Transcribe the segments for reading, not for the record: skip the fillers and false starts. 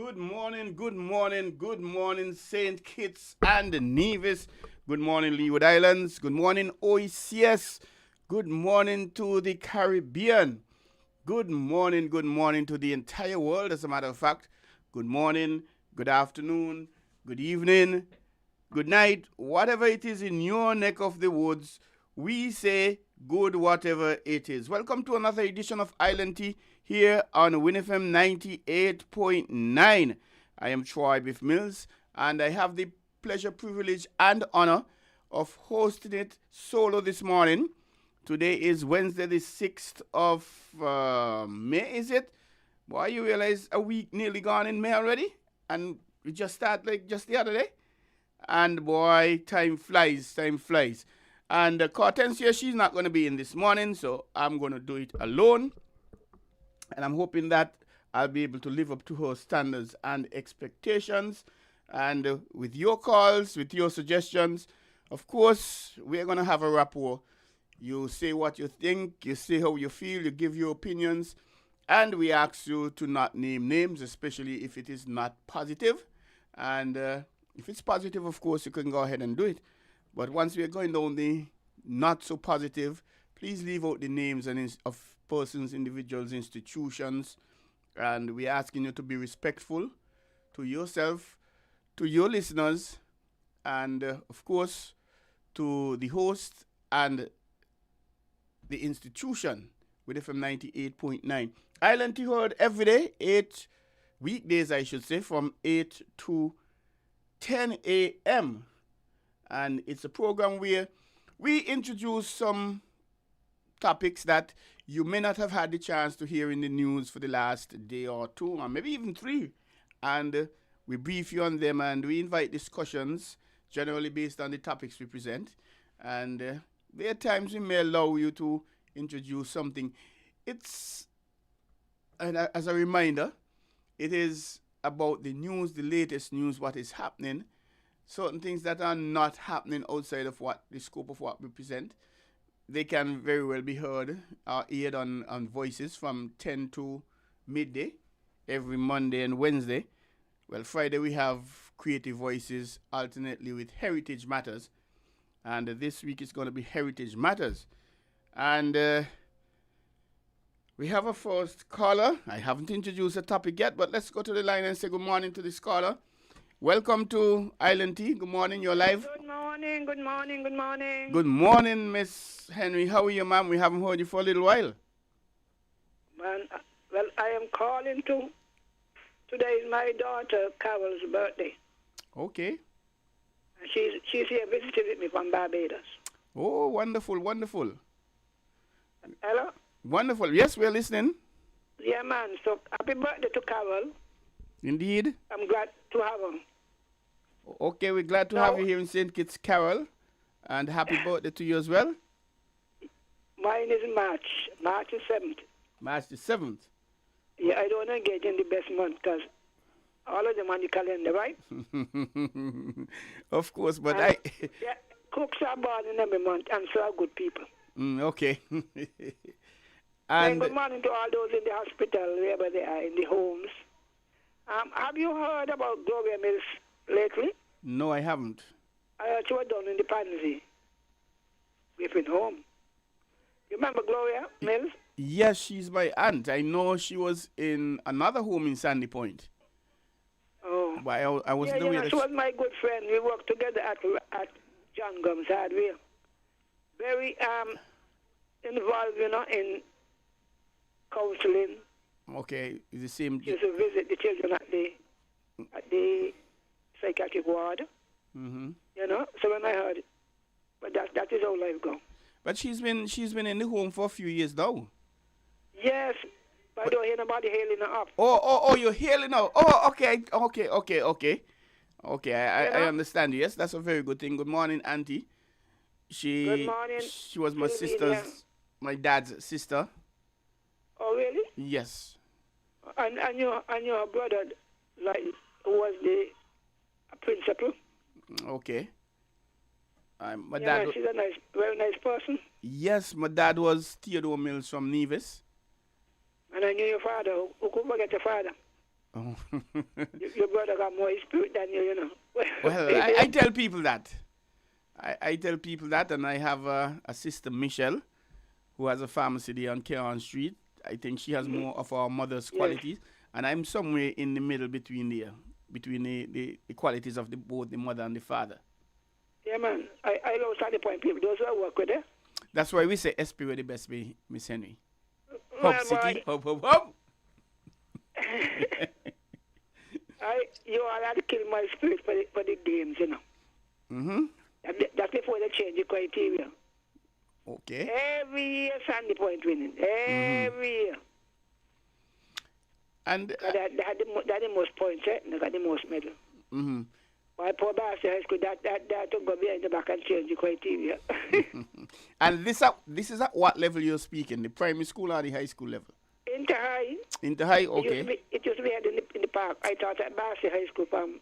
good morning, St. Kitts and Nevis. Good morning, Leeward Islands. Good morning, OECS. Good morning to the Caribbean. Good morning to the entire world, as a matter of fact. Good morning, good afternoon, good evening, good night, whatever it is in your neck of the woods, we say good whatever it is. Welcome to another edition of Island Tea here on winnfm 98.9. I am Troy Biff Mills, and I have the pleasure, privilege, and honor of hosting it solo this morning. Today is Wednesday, the 6th of May, is it? Boy, you realize a week nearly gone in May already? And we just start like just the other day? And boy, time flies. And Hortensia, she's not going to be in this morning, so I'm going to do it alone. And I'm hoping that I'll be able to live up to her standards and expectations. And with your calls, with your suggestions, of course, we're going to have a rapport. You say what you think, you say how you feel, you give your opinions. And we ask you to not name names, especially if it is not positive. And if it's positive, of course, you can go ahead and do it. But once we're going down the not so positive, please leave out the names of persons, individuals, institutions. And we're asking you to be respectful to yourself, to your listeners, and of course, to the host and the institution with FM 98.9. Island Tea heard every day, 8 weekdays, I should say, from 8 to 10 a.m. And it's a program where we introduce some topics that you may not have had the chance to hear in the news for the last day or two, or maybe even 3. And we brief you on them, and we invite discussions, generally based on the topics we present. And there are times we may allow you to introduce something. And as a reminder, it is about the news, the latest news, what is happening, certain things that are not happening outside of what the scope of what we present. They can very well be heard or aired on Voices from 10 to midday every Monday and Wednesday. Well, Friday we have Creative Voices alternately with Heritage Matters. And this week it's going to be Heritage Matters. And we have a first caller. I haven't introduced the topic yet, but let's go to the line and say good morning to this caller. Welcome to Island Tea. Good morning, you're live. Good morning. Good morning, Miss Henry. How are you, ma'am? We haven't heard you for a little while. Well, I am calling today is my daughter Carol's birthday. Okay. She's here visiting with me from Barbados. Oh, wonderful. Hello? Wonderful. Yes, we're listening. Yeah, man. So happy birthday to Carol. Indeed. I'm glad to have her. Okay, we're glad to have you here in St. Kitts, Carol. And happy birthday to you as well. Mine is March the 7th. March the 7th. Yeah, I don't want to get in the best month because all of them on the calendar, right? Of course, but yeah, cooks are born in every month, and so are good people. Okay. And good morning to all those in the hospital, wherever they are, in the homes. Have you heard about Gloria Mills lately? No, I haven't. I heard she was down in the Pansy. We've been home. You remember Gloria Mills? Yes, she's my aunt. I know she was in another home in Sandy Point. Oh. But I wasn't aware that she was my good friend. We worked together at John Gum's Hardware. Very involved, in counseling. Okay, it's the same. She used to visit the children at the psychiatric ward. Mm-hmm. So when I heard it, but that is how life goes. But she's been in the home for a few years now. Yes, but I don't hear nobody hailing her up. Oh, you're hailing her. Oh, okay. Okay, I understand. Yes, that's a very good thing. Good morning, Auntie. Good morning. She was my my dad's sister. Oh, really? Yes. And your brother, who was the principal? Okay. My yeah, dad. She's a very nice person. Yes, my dad was Theodore Mills from Nevis. And I knew your father. Who could forget your father? Oh. Your brother got more spirit than you, you know. Well, I tell people that. I tell people that, and I have a sister, Michelle, who has a pharmacy there on Keon Street. I think she has more of our mother's Yes. qualities, and I'm somewhere in the middle between the qualities of both the mother and the father. Yeah, man. I love Sandy Point people. Those who I work with, eh? That's why we say SP were the best way, Miss Henry. Hub Well, City, boy, hub, hub, hub. you all had to kill my spirit for the games, you know. Mm-hmm. That's before they change the criteria. Okay. Every year, Sandy Point winning. Every year. And They had the most points, eh? They got the most medal. mm-hmm. Why poor Barcy High School, that to go behind the back and change the criteria. And this is at what level you're speaking? The primary school or the high school level? Inter High. Inter high, It okay. used to be in the park. I taught at Barcy High School from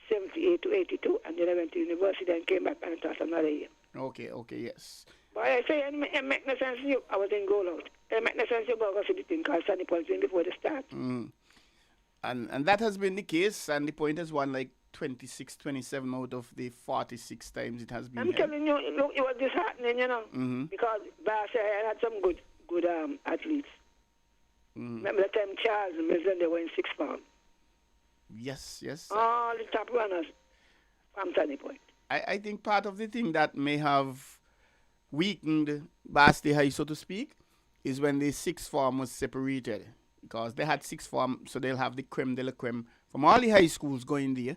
78 to 82, and then I went to university and came back and taught another year. Okay, yes. But I say, it make no sense to you. I was in goal out. It make no sense to you go to the thing called Sunny Point before the start. And that has been the case, and the point has won like 26, 27 out of the 46 times it has been I'm held. telling you, look, it was disheartening, you know, because Barcy had some good athletes. Remember the time Charles and Mills, they were in sixth form. Yes. All the top runners from Sunny Point. I think part of the thing that may have weakened Basti High, so to speak, is when the sixth form was separated. Because they had sixth form, so they'll have the creme de la creme from all the high schools going there,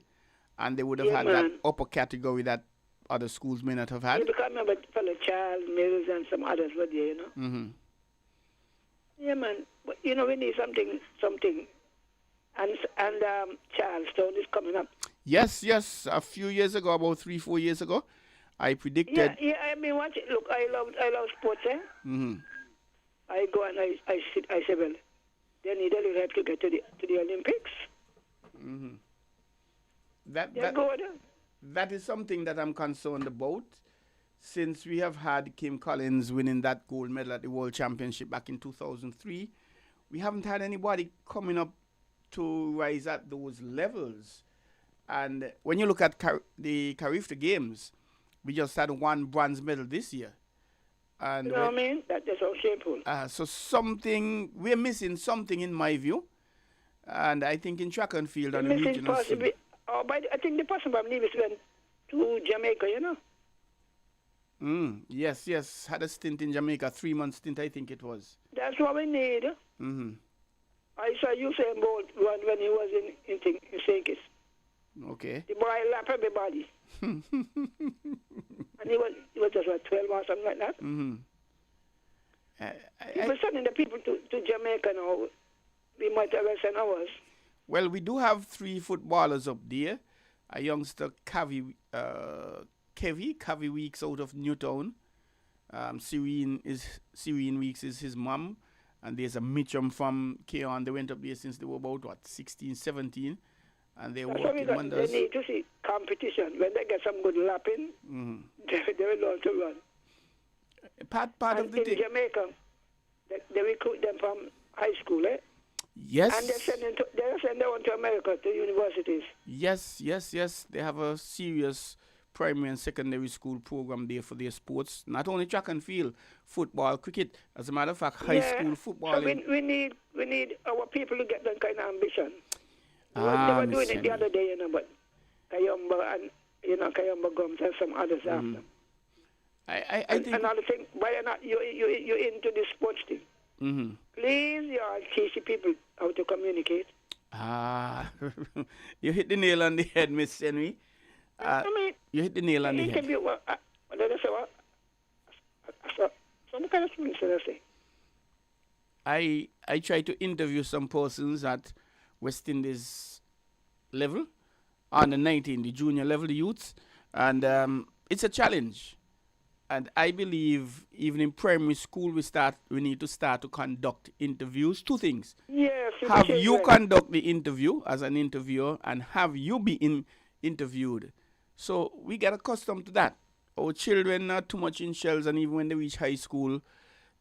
and they would have had that upper category that other schools may not have had. You because remember fellow Charles, Mills, and some others were there, you know. Mm-hmm. Yeah, man. But, you know, we need something. And Charlestown is coming up. Yes. A few years ago, about 3-4 years ago, I predicted. Yeah. I mean, watch it. Look, I love sports. Eh? Mm-hmm. I go and I say, well, they need a little help to get to the Olympics. Mm-hmm. That is something that I'm concerned about. Since we have had Kim Collins winning that gold medal at the World Championship back in 2003, we haven't had anybody coming up to rise at those levels. And when you look at the Carifta Games, we just had one bronze medal this year. And you know what I mean? That's so shameful. So we're missing something in my view. And I think in track and field on the regional scene. I think the person from Nevis went to Jamaica, you know. Yes. Had a stint in Jamaica, 3-month stint, I think it was. That's what we need. Mm-hmm. I saw Usain Bolt run when he was in St. Okay. The boy lapped everybody. And he was just like 12 or something like that. Mm-hmm. People sending the people to Jamaica now. We might have sent ours. Well, we do have 3 footballers up there. A youngster, Cavi Weeks out of Newtown. Serene Weeks is his mom. And there's a Mitchum from Keon. They went up there since they were about, 16, 17. And they're working wonders. They need to see competition. When they get some good lapping, they will learn to run. Part of the in thing. Jamaica, they recruit them from high school, eh? Yes. And they send them on to America, to universities. Yes. They have a serious primary and secondary school program there for their sports. Not only track and field, football, cricket. As a matter of fact, high school football. So we need our people to get that kind of ambition. They were doing it the other day, you know, but Kayomba and Kayomba Gums and some others after. I think another thing, why you into this sports thing? Mm-hmm. Please, you all teach the people how to communicate. You hit the nail on the head, Miss Henry. You hit the nail on the head. Some kind of things, I say. I try to interview some persons at West Indies level, under 19, the junior level, the youths, and it's a challenge. And I believe even in primary school we need to start to conduct interviews. 2 things. Yes. Have you conduct the interview as an interviewer, and have you be interviewed. So we get accustomed to that. Our children are too much in shells, and even when they reach high school,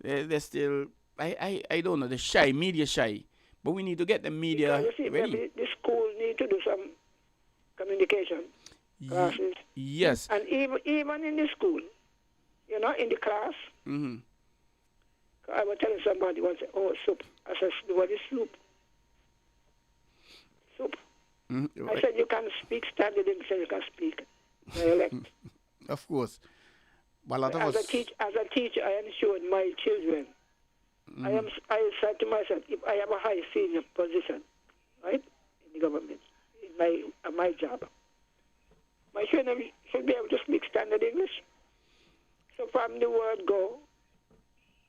they're still, I don't know, they're shy, media shy. But we need to get the Because media you see, ready. maybe the school need to do some communication classes. Yes. And even in the school, you know, in the class, Mm-hmm. I was telling somebody once, oh, soup. I said, what is soup? Soup. Mm-hmm. I said, you can speak standard English, you can speak dialect. Of course. But a lot of as, us. as a teacher, I ensured my children. I said to myself, if I have a high senior position, right, in the government, in my job, my children should be able to speak standard English. So from the word go,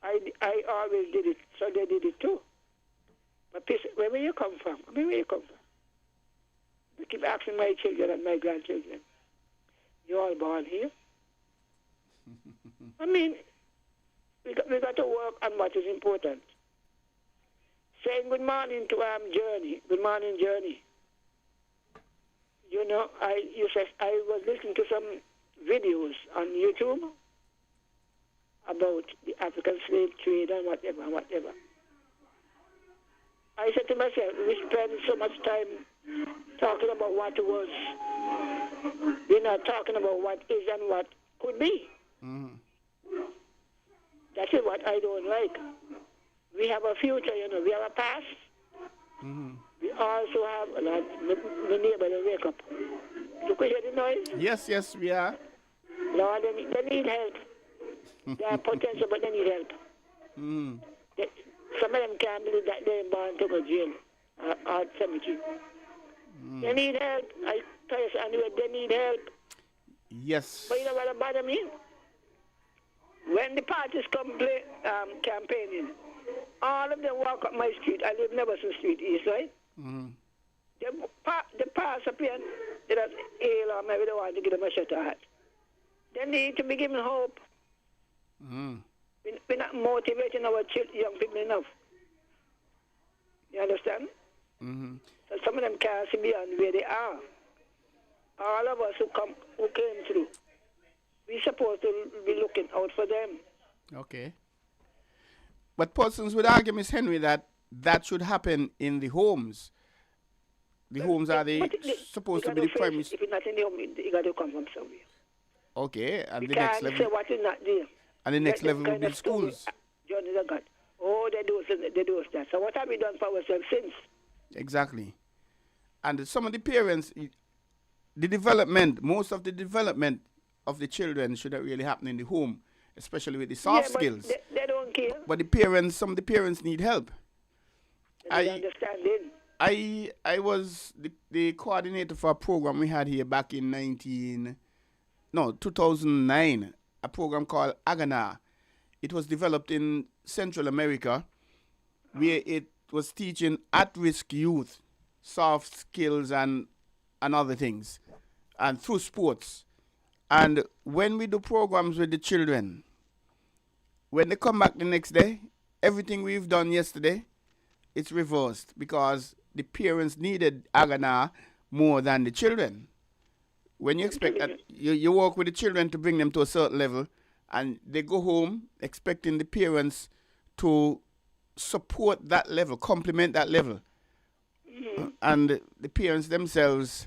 I always did it, so they did it too. But where you come from? I mean, where you come from? I keep asking my children and my grandchildren, you all born here? I mean, we got to work on what is important. Saying good morning to Journey. Good morning, Journey. You know, I was listening to some videos on YouTube about the African slave trade and whatever. I said to myself, we spend so much time talking about what was. We're not talking about what is and what could be. Mm-hmm. That is what I don't like. We have a future, you know. We have a past. Mm-hmm. We also have my neighbor, they wake up. You could hear the noise? Yes, we are. Lord, they need help. They have potential, but they need help. Mm-hmm. Some of them can't believe that they're born to go jail or cemetery. They need help. I tell you, anyway, they need help. Yes. But you know what bother me? When the parties come play campaigning, all of them walk up my street. I live Nevis Street East, right? Mm-hmm. They pass up here, they don't ill or maybe they want to give them a shot at. They need to be given hope. Mm-hmm. We're not motivating our young people enough. You understand? Mm-hmm. So some of them can't see beyond where they are. All of us who came through, we're supposed to be looking out for them. Okay. But persons would argue, Miss Henry, that should happen in the homes. The homes are supposed to be the primary. If it's not in the home, you got to come from somewhere. Okay, and we the can't next level. say what is not there. And the next level will be the schools. Johnny the God. Oh, they do that. So what have we done for ourselves since? Exactly. And some of the parents, most of the development of the children should not really happen in the home, especially with the soft skills. They don't care. But some of the parents need help. They understanding. I was the coordinator for a program we had here back in 2009, a program called Agana. It was developed in Central America, where it was teaching at-risk youth soft skills and other things, and through sports. And when we do programs with the children, when they come back the next day, everything we've done yesterday, it's reversed because the parents needed Agana more than the children. When you expect that you work with the children to bring them to a certain level, and they go home expecting the parents to support that level, complement that level, and the parents themselves,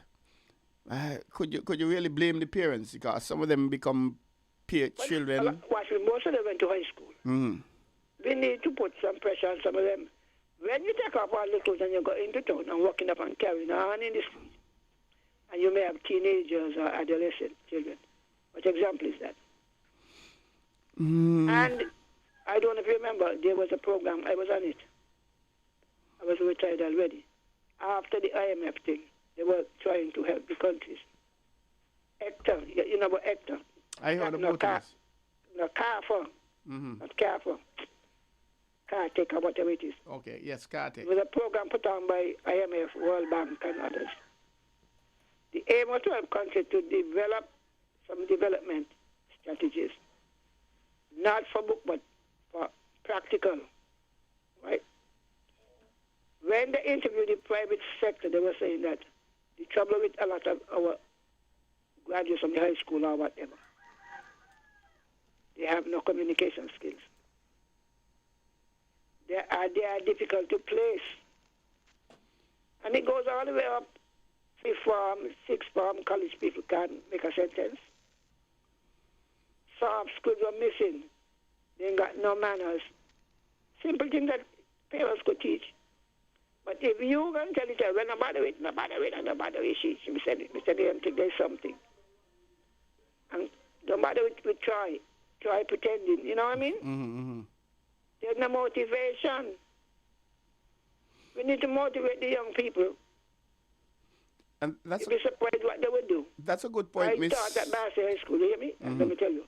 could you really blame the parents? Because some of them become children. Most of them went to high school. Mm-hmm. We need to put some pressure on some of them. When you take off our littles and you go into town and walking up and carrying on in the street, and you may have teenagers or adolescent children. What example is that? And I don't know if you remember, there was a program, I was on it. I was retired already. After the IMF thing, they were trying to help the countries. Hector, you know about Hector? I heard about this. No, Carrefour. Not Carrefour. Cartech or whatever it is. Okay, yes, Cartech. It was a program put on by IMF, World Bank, and others. The aim was to help countries to develop some development strategies, not for book, but for practical, right? When they interviewed the private sector, they were saying that the trouble with a lot of our graduates from the high school or whatever, they have no communication skills. They are difficult to place And it goes all the way up. Fifth form, sixth form, college people can't make a sentence. Soft schools are missing. They ain't got no manners. Simple things that parents could teach. But if you can tell each other, well, nobody with, she said, there's something. And nobody with try pretending, you know what I mean? Mm-hmm. There's no motivation. We need to motivate the young people. And you'd be surprised what they would do. That's a good point, Miss. I taught at Bassey High School, you hear me? And let me tell you,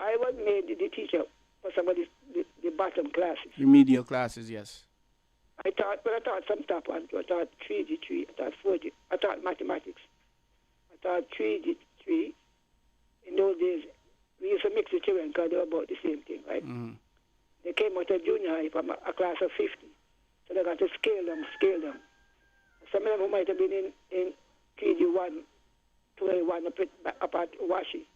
I was made the teacher for some of the bottom classes. Remedial classes, yes. I taught some top ones. I taught 3G3, I taught 4G, I taught mathematics. I taught 3G3. In those days, we used to mix the children because they were about the same thing, right? Mm-hmm. They came out of junior high from a class of 50. So they got to scale them. Some of them who might have been in 3G1, 2A1 up at Washi.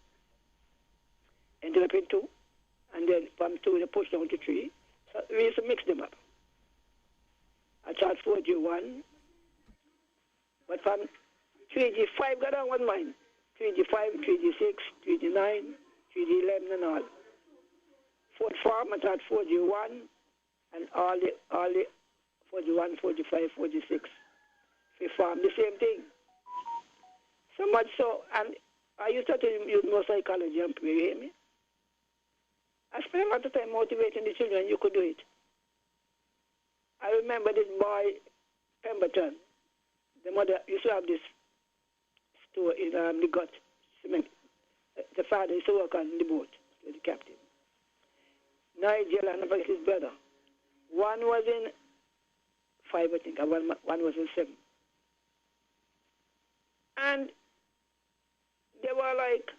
Ended up in 2. And then from 2 they pushed down to 3. So we used to mix them up. I taught 4G1. But from 3G5 got on one mind. 3G5, 3G6, 3G9, 3G11 and all. Fourth form I taught 4G1 and all the 4G1, 4G5, 4G6. Fifth form, the same thing. So much so, and I used to use more psychology and prayer, you hear me? I spent a lot of time motivating the children, you could do it. I remember this boy, Pemberton. The mother used to have this store in the gut, cement. The father used to work on the boat, the captain. Nigel and his brother. One was in 5, I think, and one was in 7. And they were like,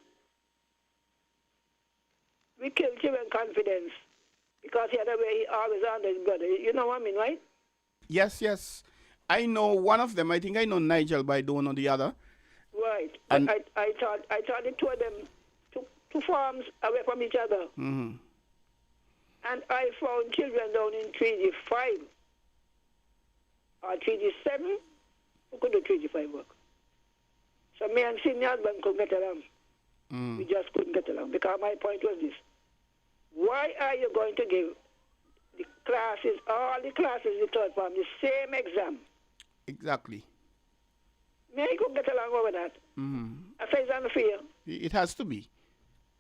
we killed children confidence because he had a way he always under his brother. You know what I mean, right? Yes. I know one of them. I think I know Nigel, but I don't know the other. Right. And I thought the two of them two farms away from each other. Mm-hmm. And I found children down in 3G5 or 3G7 who could do 3G5 work. So me and senior husband couldn't get along. We just couldn't get along because my point was this. Why are you going to give the classes, all the classes in third form, the same exam? Exactly. Me, I couldn't get along over that. Mm-hmm. I say it's unfair. It has to be.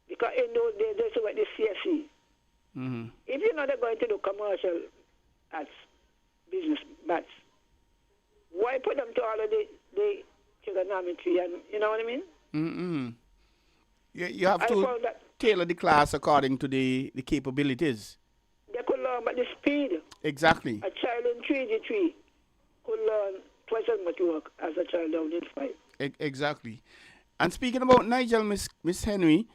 Because in those days, they used to write the CSE. Mm-hmm. If you know they're going to do commercial ads, business maths, why put them to all of the trigonometry and, you know what I mean? Mm-hmm. You have to tailor the class according to the capabilities. They could learn by the speed. Exactly. A child in 3G3 could learn twice as much work as a child down in 5. Exactly. And speaking about Nigel, Miss Henry,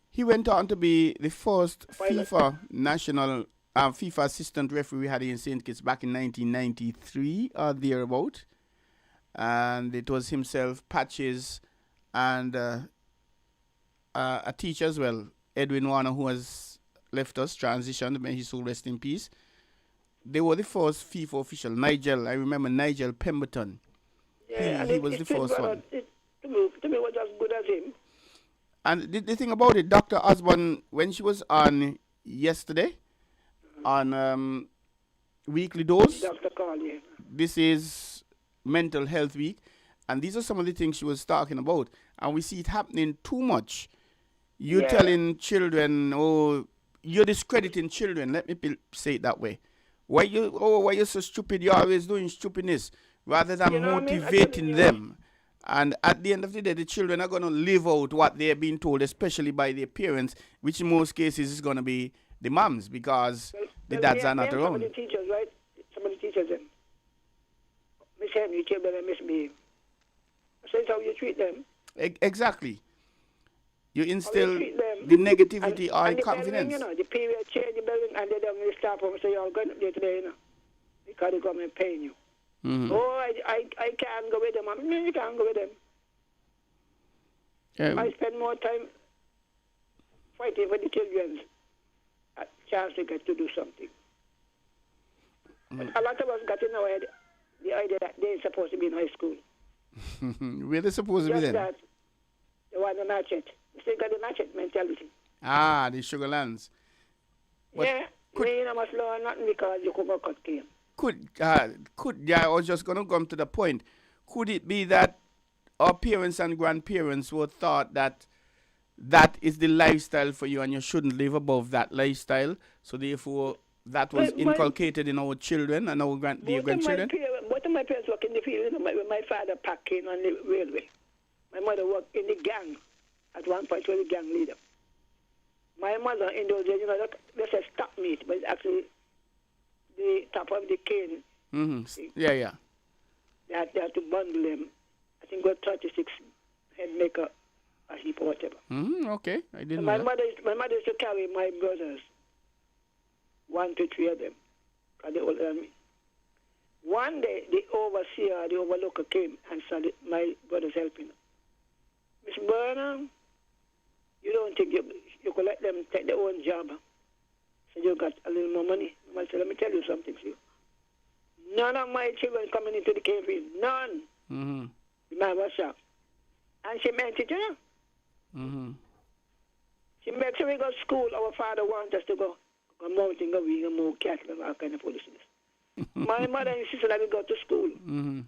he went on to be the first FIFA national FIFA assistant referee we had in St. Kitts back in 1993 or thereabout. And it was himself, Patches, and a teacher as well, Edwin Warner, who has left us, transitioned, may his soul rest in peace. They were the first FIFA official. Nigel, I remember Nigel Pemberton. Yeah, he was the first one. To me, was as good as him. And the thing about it, Dr. Osborne, when she was on yesterday, on Weekly Dose, Dr. Carl, yeah. This is Mental Health Week, and these are some of the things she was talking about. And we see it happening too much. You're telling children, oh, you're discrediting children. Let me say it that way. Why you so stupid? You're always doing stupidness rather than motivating them. And at the end of the day, the children are going to live out what they're being told, especially by their parents, which in most cases is going to be the moms because the dads are not around. Some of the teachers, right? Some of the teachers, Miss Henry, you children misbehave. So it's how you treat them. Exactly. You instill the negativity or confidence. You know, the period change the building and they don't really stop them. So you're going up there today, you know, because the government paying you. Mm-hmm. Oh, I can't go with them. I mean, you can't go with them. I spend more time fighting for the children's chance to get to do something. But a lot of us got in our head, the idea that they're supposed to be in high school. Where they supposed to be Just then? that they want to match it. They still got the match it mentality. Ah, the Sugar Lands. But Yeah, could you must learn nothing because you could go cut came. could yeah, I was just gonna come to the point. Could it be that our parents and grandparents were thought that that is the lifestyle for you and you shouldn't live above that lifestyle? So therefore that was But inculcated in our children and our grandchildren? both of my parents work in the field. My father packing on the railway. My mother worked in the gang. At one point, was the gang leader. My mother in those days, they said stop meat, but it's actually the top of the cane. Mm-hmm. Yeah. They had to bundle them. I think got 36 head maker a heap or whatever. Mm-hmm. Okay, I didn't And know that. my mother used to carry my brothers, 1 to 3 of them, because they older than me. One day, the overseer, the overlooker came and saw my brothers helping. Miss Burnham, you don't think you could let them take their own job? So you got a little more money. I said, let me tell you something, see. None of my children coming into the cave in. None. Mm-hmm. The man was shocked. And she meant it, Mm-hmm. She makes sure we go to school. Our father wants us to go mountain, go we move cattle and all kind of foolishness. My mother insisted that we go to school. Mm-hmm.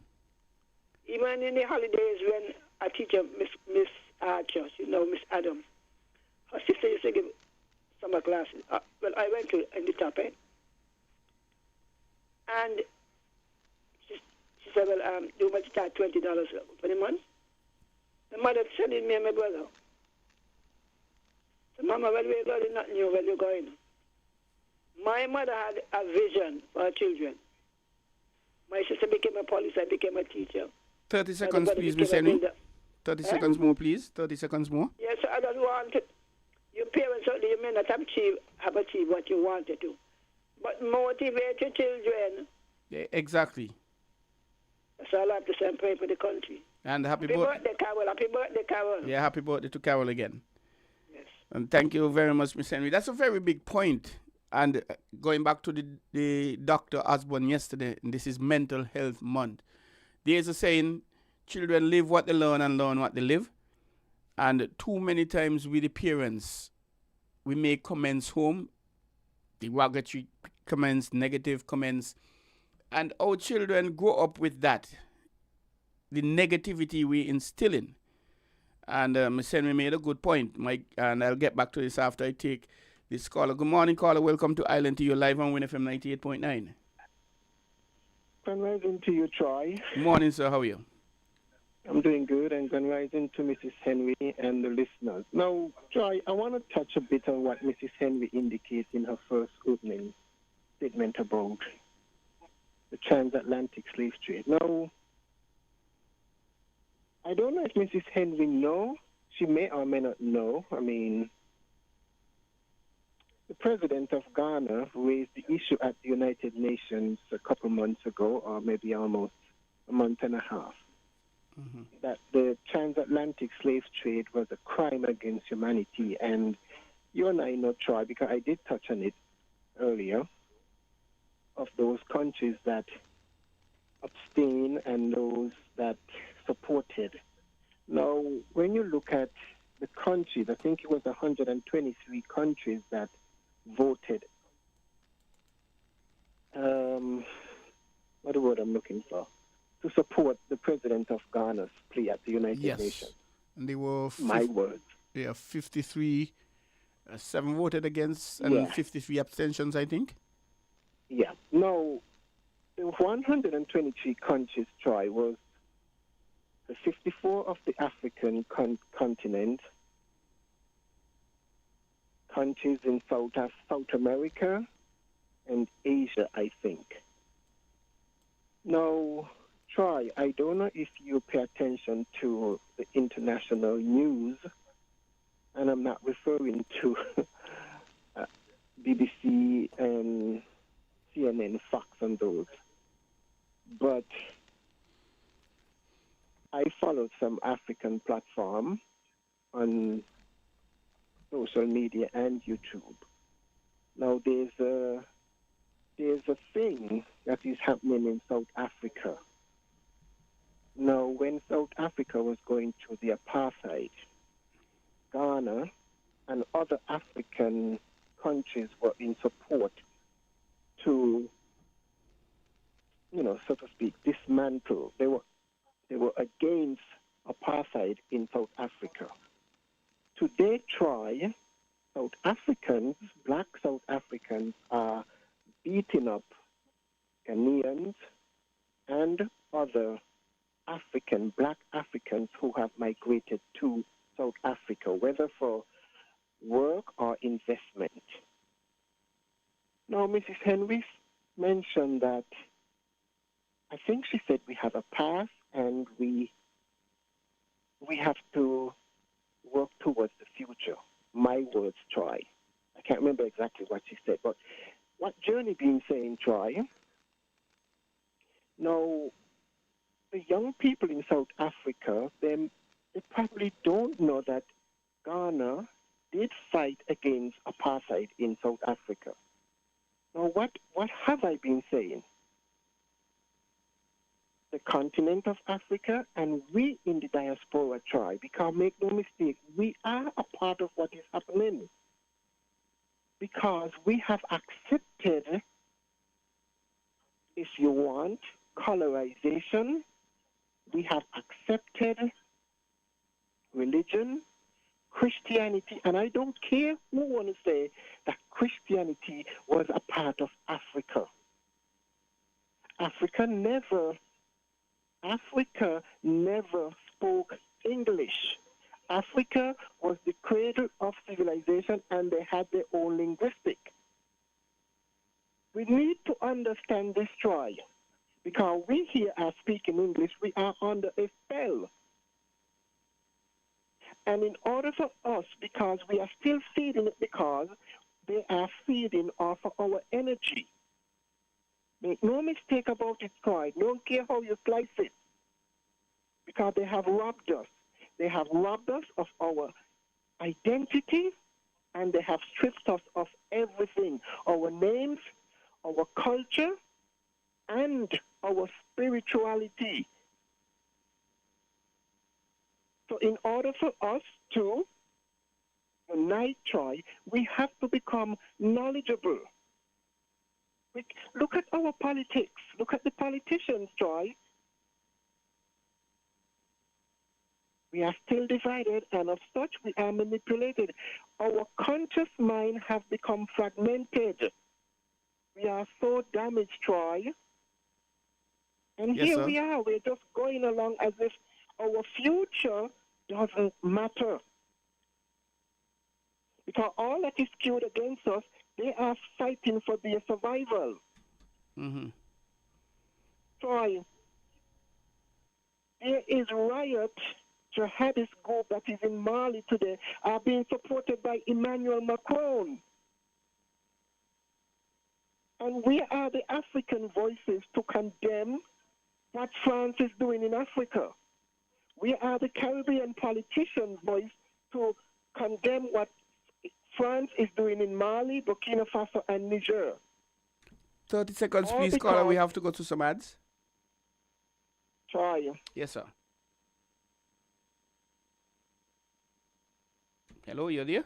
Even in the holidays when a teacher, Miss Archer, Miss Adams, her sister used to give summer classes. Well, I went to in the top end. And she said, well, you must start $20 for the month. The mother said it, me and my brother. So, Mama, where we going? Not new, where you going? My mother had a vision for her children. My sister became a police, I became a teacher. 30 seconds, please, Miss Henry. 30 seconds more, please. 30 seconds more. Yes, I don't want it. Your parents, you may not have achieved what you wanted to. But motivate your children. Yeah, exactly. That's all I have to say and pray for the country. And happy birthday, Carol. Happy birthday, Carol. Yeah, happy birthday to Carol again. Yes. And thank you very much, Miss Henry. That's a very big point. And going back to the Dr. Osborne yesterday, and this is Mental Health Month. There's a saying, children live what they learn and learn what they live. And too many times we the parents, we make comments home, derogatory comments, negative comments, and our children grow up with that, the negativity we instill in. And Ms. Henry made a good point, Mike, and I'll get back to this after I take this caller. Good morning, caller. Welcome to Island to you live on WinFM 98.9. Good rising to you, Troy. Morning, sir. How are you? I'm doing good, and good rising to Mrs. Henry and the listeners. Now, Troy, I want to touch a bit on what Mrs. Henry indicates in her first opening statement about the transatlantic slave trade. Now, I don't know if Mrs. Henry knows. She may or may not know. I mean, the president of Ghana raised the issue at the United Nations a couple months ago, or maybe almost a month and a half, that the transatlantic slave trade was a crime against humanity. And you and I know, Troy, because I did touch on it earlier, of those countries that abstain and those that supported. Now, when you look at the countries, I think it was 123 countries that voted. What the word I'm looking for? To support the president of Ghana's plea at the United Nations. And they were My words. Yeah, 53, 7 voted against, and 53 abstentions, I think. Yeah. Now, the 123 countries, Troy, was the 54 of the African continent, countries in South America and Asia, I think. Now, Troy, I don't know if you pay attention to the international news, and I'm not referring to BBC and CNN, Fox, and those. But I followed some African platform on social media and YouTube. Now, there's a there's a thing that is happening in South Africa. Now, when South Africa was going through the apartheid, Ghana and other African countries were in support to, so to speak, dismantle. They were against apartheid in South Africa. Today, South Africans, black South Africans, are beating up Ghanaians and other black Africans who have migrated to South Africa, whether for work or investment. Now, Mrs. Henry mentioned that, I think she said we have a past and we have to work towards the future. My words, Troy. I can't remember exactly what she said, but what Journey been saying, Troy? Now, the young people in South Africa, they probably don't know that Ghana did fight against apartheid in South Africa. Now, what have I been saying? The continent of Africa and we in the diaspora try, because make no mistake, we are a part of what is happening. Because we have accepted, if you want, colorization. We have accepted religion, Christianity, and I don't care who want to say that Christianity was a part of Africa. Africa never spoke English. Africa was the cradle of civilization and they had their own linguistic. We need to understand this, Troy, because we here are speaking English, we are under a spell. And in order for us, because we are still feeding it, because they are feeding off of our energy. Make no mistake about it, Troy. Don't care how you slice it. Because they have robbed us. They have robbed us of our identity, and they have stripped us of everything. Our names, our culture, and our spirituality. So in order for us to unite, Troy, we have to become knowledgeable. Look at our politics. Look at the politicians, Troy. We are still divided, and of such we are manipulated. Our conscious mind have become fragmented. We are so damaged, Troy. And Yes, here sir. we are. We're just going along as if our future doesn't matter. Because all that is skewed against us, they are fighting for their survival. Mm-hmm. Troy, there is riot. Jihadist group that is in Mali today are being supported by Emmanuel Macron. And we are the African voices to condemn what France is doing in Africa. We are the Caribbean politicians' voice to condemn what France is doing in Mali, Burkina Faso, and Niger. 30 seconds, All please, caller. We because- have to go to some ads. Troy, Yes, sir. Hello, you're there?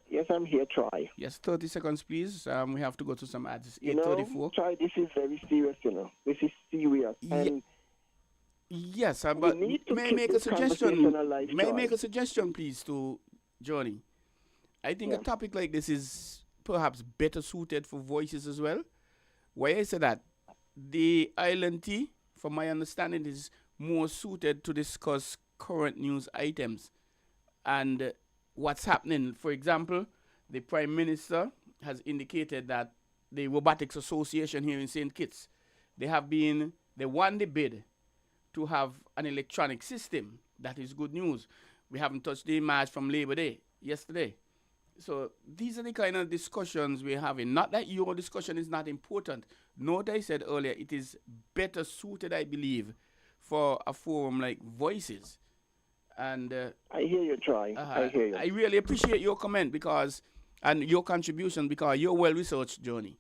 yes, I'm here, Troy. Yes, 30 seconds, please. We have to go to some ads. It's You know, 8:34. Troy, this is very serious, you know. This is serious. And Yes, we but need to may I keep make a this suggestion? conversation alive, May I Troy. make a suggestion, please, to Johnny? I think a Yeah. topic like this is perhaps better suited for voices as well. Why I say that? The island tea, from my understanding, is more suited to discuss current news items and what's happening. For example, the Prime Minister has indicated that the Robotics Association here in St. Kitts, they won the bid to have an electronic system. That is good news. We haven't touched the march from Labor Day yesterday. So these are the kind of discussions we're having. Not that your discussion is not important. Note I said earlier, it is better suited, I believe, for a forum like Voices. And I hear you, Troy. I hear you. I really appreciate your comment and your contribution because you're well researched, Johnny.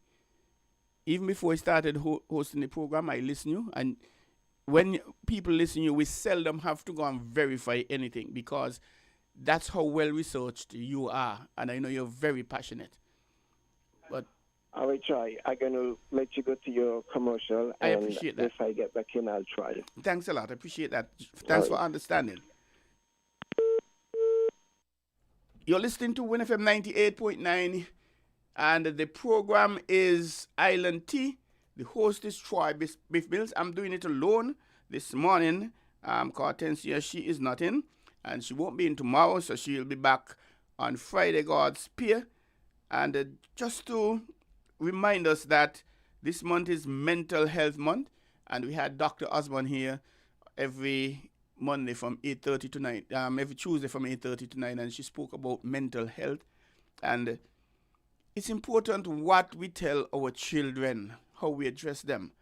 Even before I started hosting the program, I listen you. And when people listen you, we seldom have to go and verify anything because that's how well researched you are. And I know you're very passionate. But I will try. I'm going to let you go to your commercial. I appreciate that. If I get back in, I'll try. Thanks a lot. I appreciate that. Thanks for understanding. You're listening to WinFM 98.9, and the program is Island Tea. The host is Troy Biff Mills. I'm doing it alone this morning. Hortensia, she is not in, and she won't be in tomorrow, so she'll be back on Friday, God's Spear. And just to remind us that this month is Mental Health Month, and we had Dr. Osborne here every Monday from 8:30 to 9, every Tuesday from 8:30 to 9, and she spoke about mental health. And it's important what we tell our children, how we address them.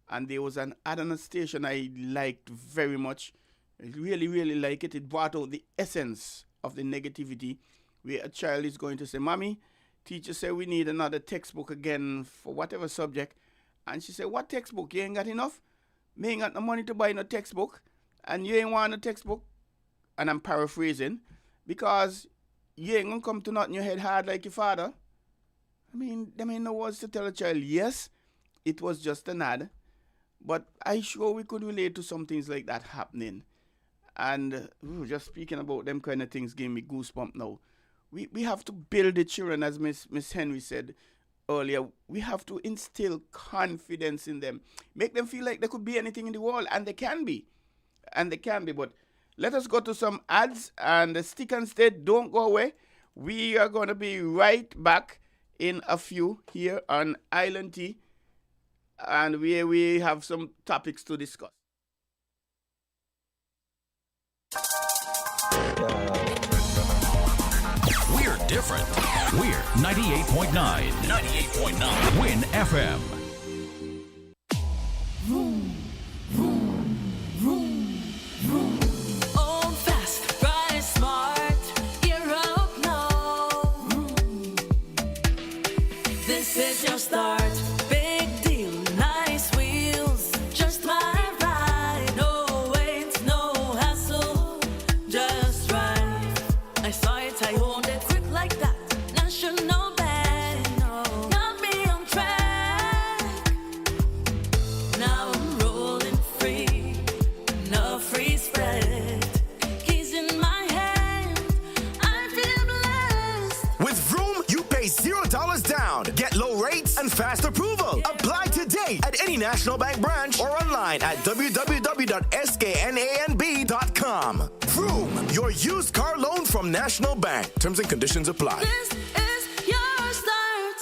And there was an ad on a station I liked very much. I really, really like it. It brought out the essence of the negativity, where a child is going to say, "Mommy, teacher said we need another textbook again for whatever subject." And she said, "What textbook? You ain't got enough? Me ain't got no money to buy no textbook. And you ain't want a textbook." And I'm paraphrasing, because you ain't gonna come to nothing your head hard like your father. I mean, them ain't no words to tell a child. Yes, it was just an ad, but I sure we could relate to some things like that happening. And just speaking about them kind of things gave me goosebumps now. We have to build the children, as Miss Henry said earlier. We have to instill confidence in them, make them feel like they could be anything in the world, and they can be. But let us go to some ads, and stick and stay, don't go away. We are going to be right back in a few here on Island Tea, and we have some topics to discuss. We're different. We're 98.9. 98.9. Win FM. Old fast, bright, smart, you're up now. This is your start. Big deal, nice wheels, just my ride. No wait, no hassle, just right. I saw it, I owned it, quick like that. National band, got me on track. Now I'm rolling free, no free spread. Keys in my hand, I feel blessed. With Vroom, you pay $0 down. Get low rates and fast approval. Apply today at any National Bank branch or online at www.sknanb.com. Vroom, your used car loan from National Bank. Terms and conditions apply. This is your start.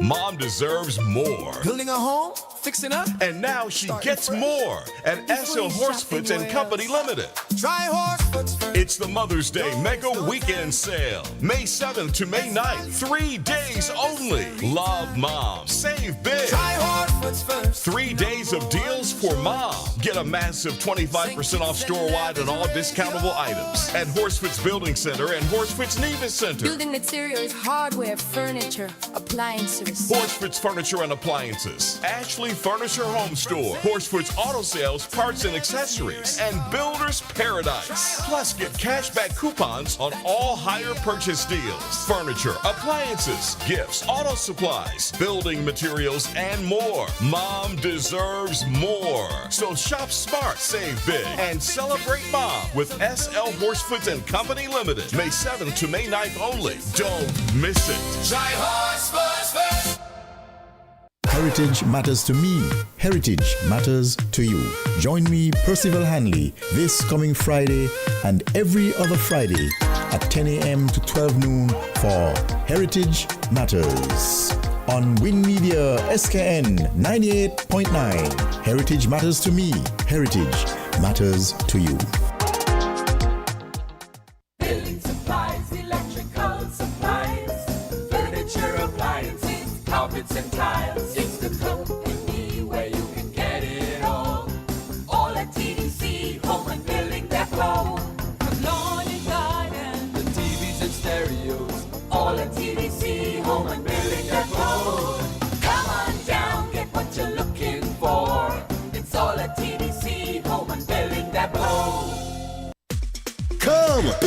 Mom deserves more. Building a home? Fixing up? And now she gets more at SL Horsefoods and Company Limited. Try Horsefoods first. It's the Mother's Day Mega Weekend Sale. May 7th to May 9th. 3 days only. Love Mom. Save big. Try Horsefoods first. 3 days of deals for Mom. Get a massive 25% off store-wide on all discountable items at Horsefoods Building Center and Horsefoods Nevis Center. Building materials, hardware, furniture, appliances. Horsefoods Furniture and Appliances, Ashley Furniture Home Store, Horsefoods Auto Sales, Parts and Accessories, and Builder's Paradise. Plus, get cashback coupons on all hire purchase deals. Furniture, appliances, gifts, auto supplies, building materials, and more. Mom deserves more. So shop smart, save big, and celebrate Mom with SL Horsefoods and Company Limited. May 7th to May 9th only. Don't miss it. Try Horsefoods first. Heritage matters to me. Heritage matters to you. Join me, Percival Hanley, this coming Friday and every other Friday at 10 a.m. to 12 noon for Heritage Matters on Win Media SKN 98.9. Heritage matters to me. Heritage matters to you. Building supplies, electrical supplies, furniture, appliances, carpets and tiles. It's the company where you can get it all. All at TDC, home and building depot. From lawn and garden, the TVs and stereos. All at TDC, home and building depot. Come on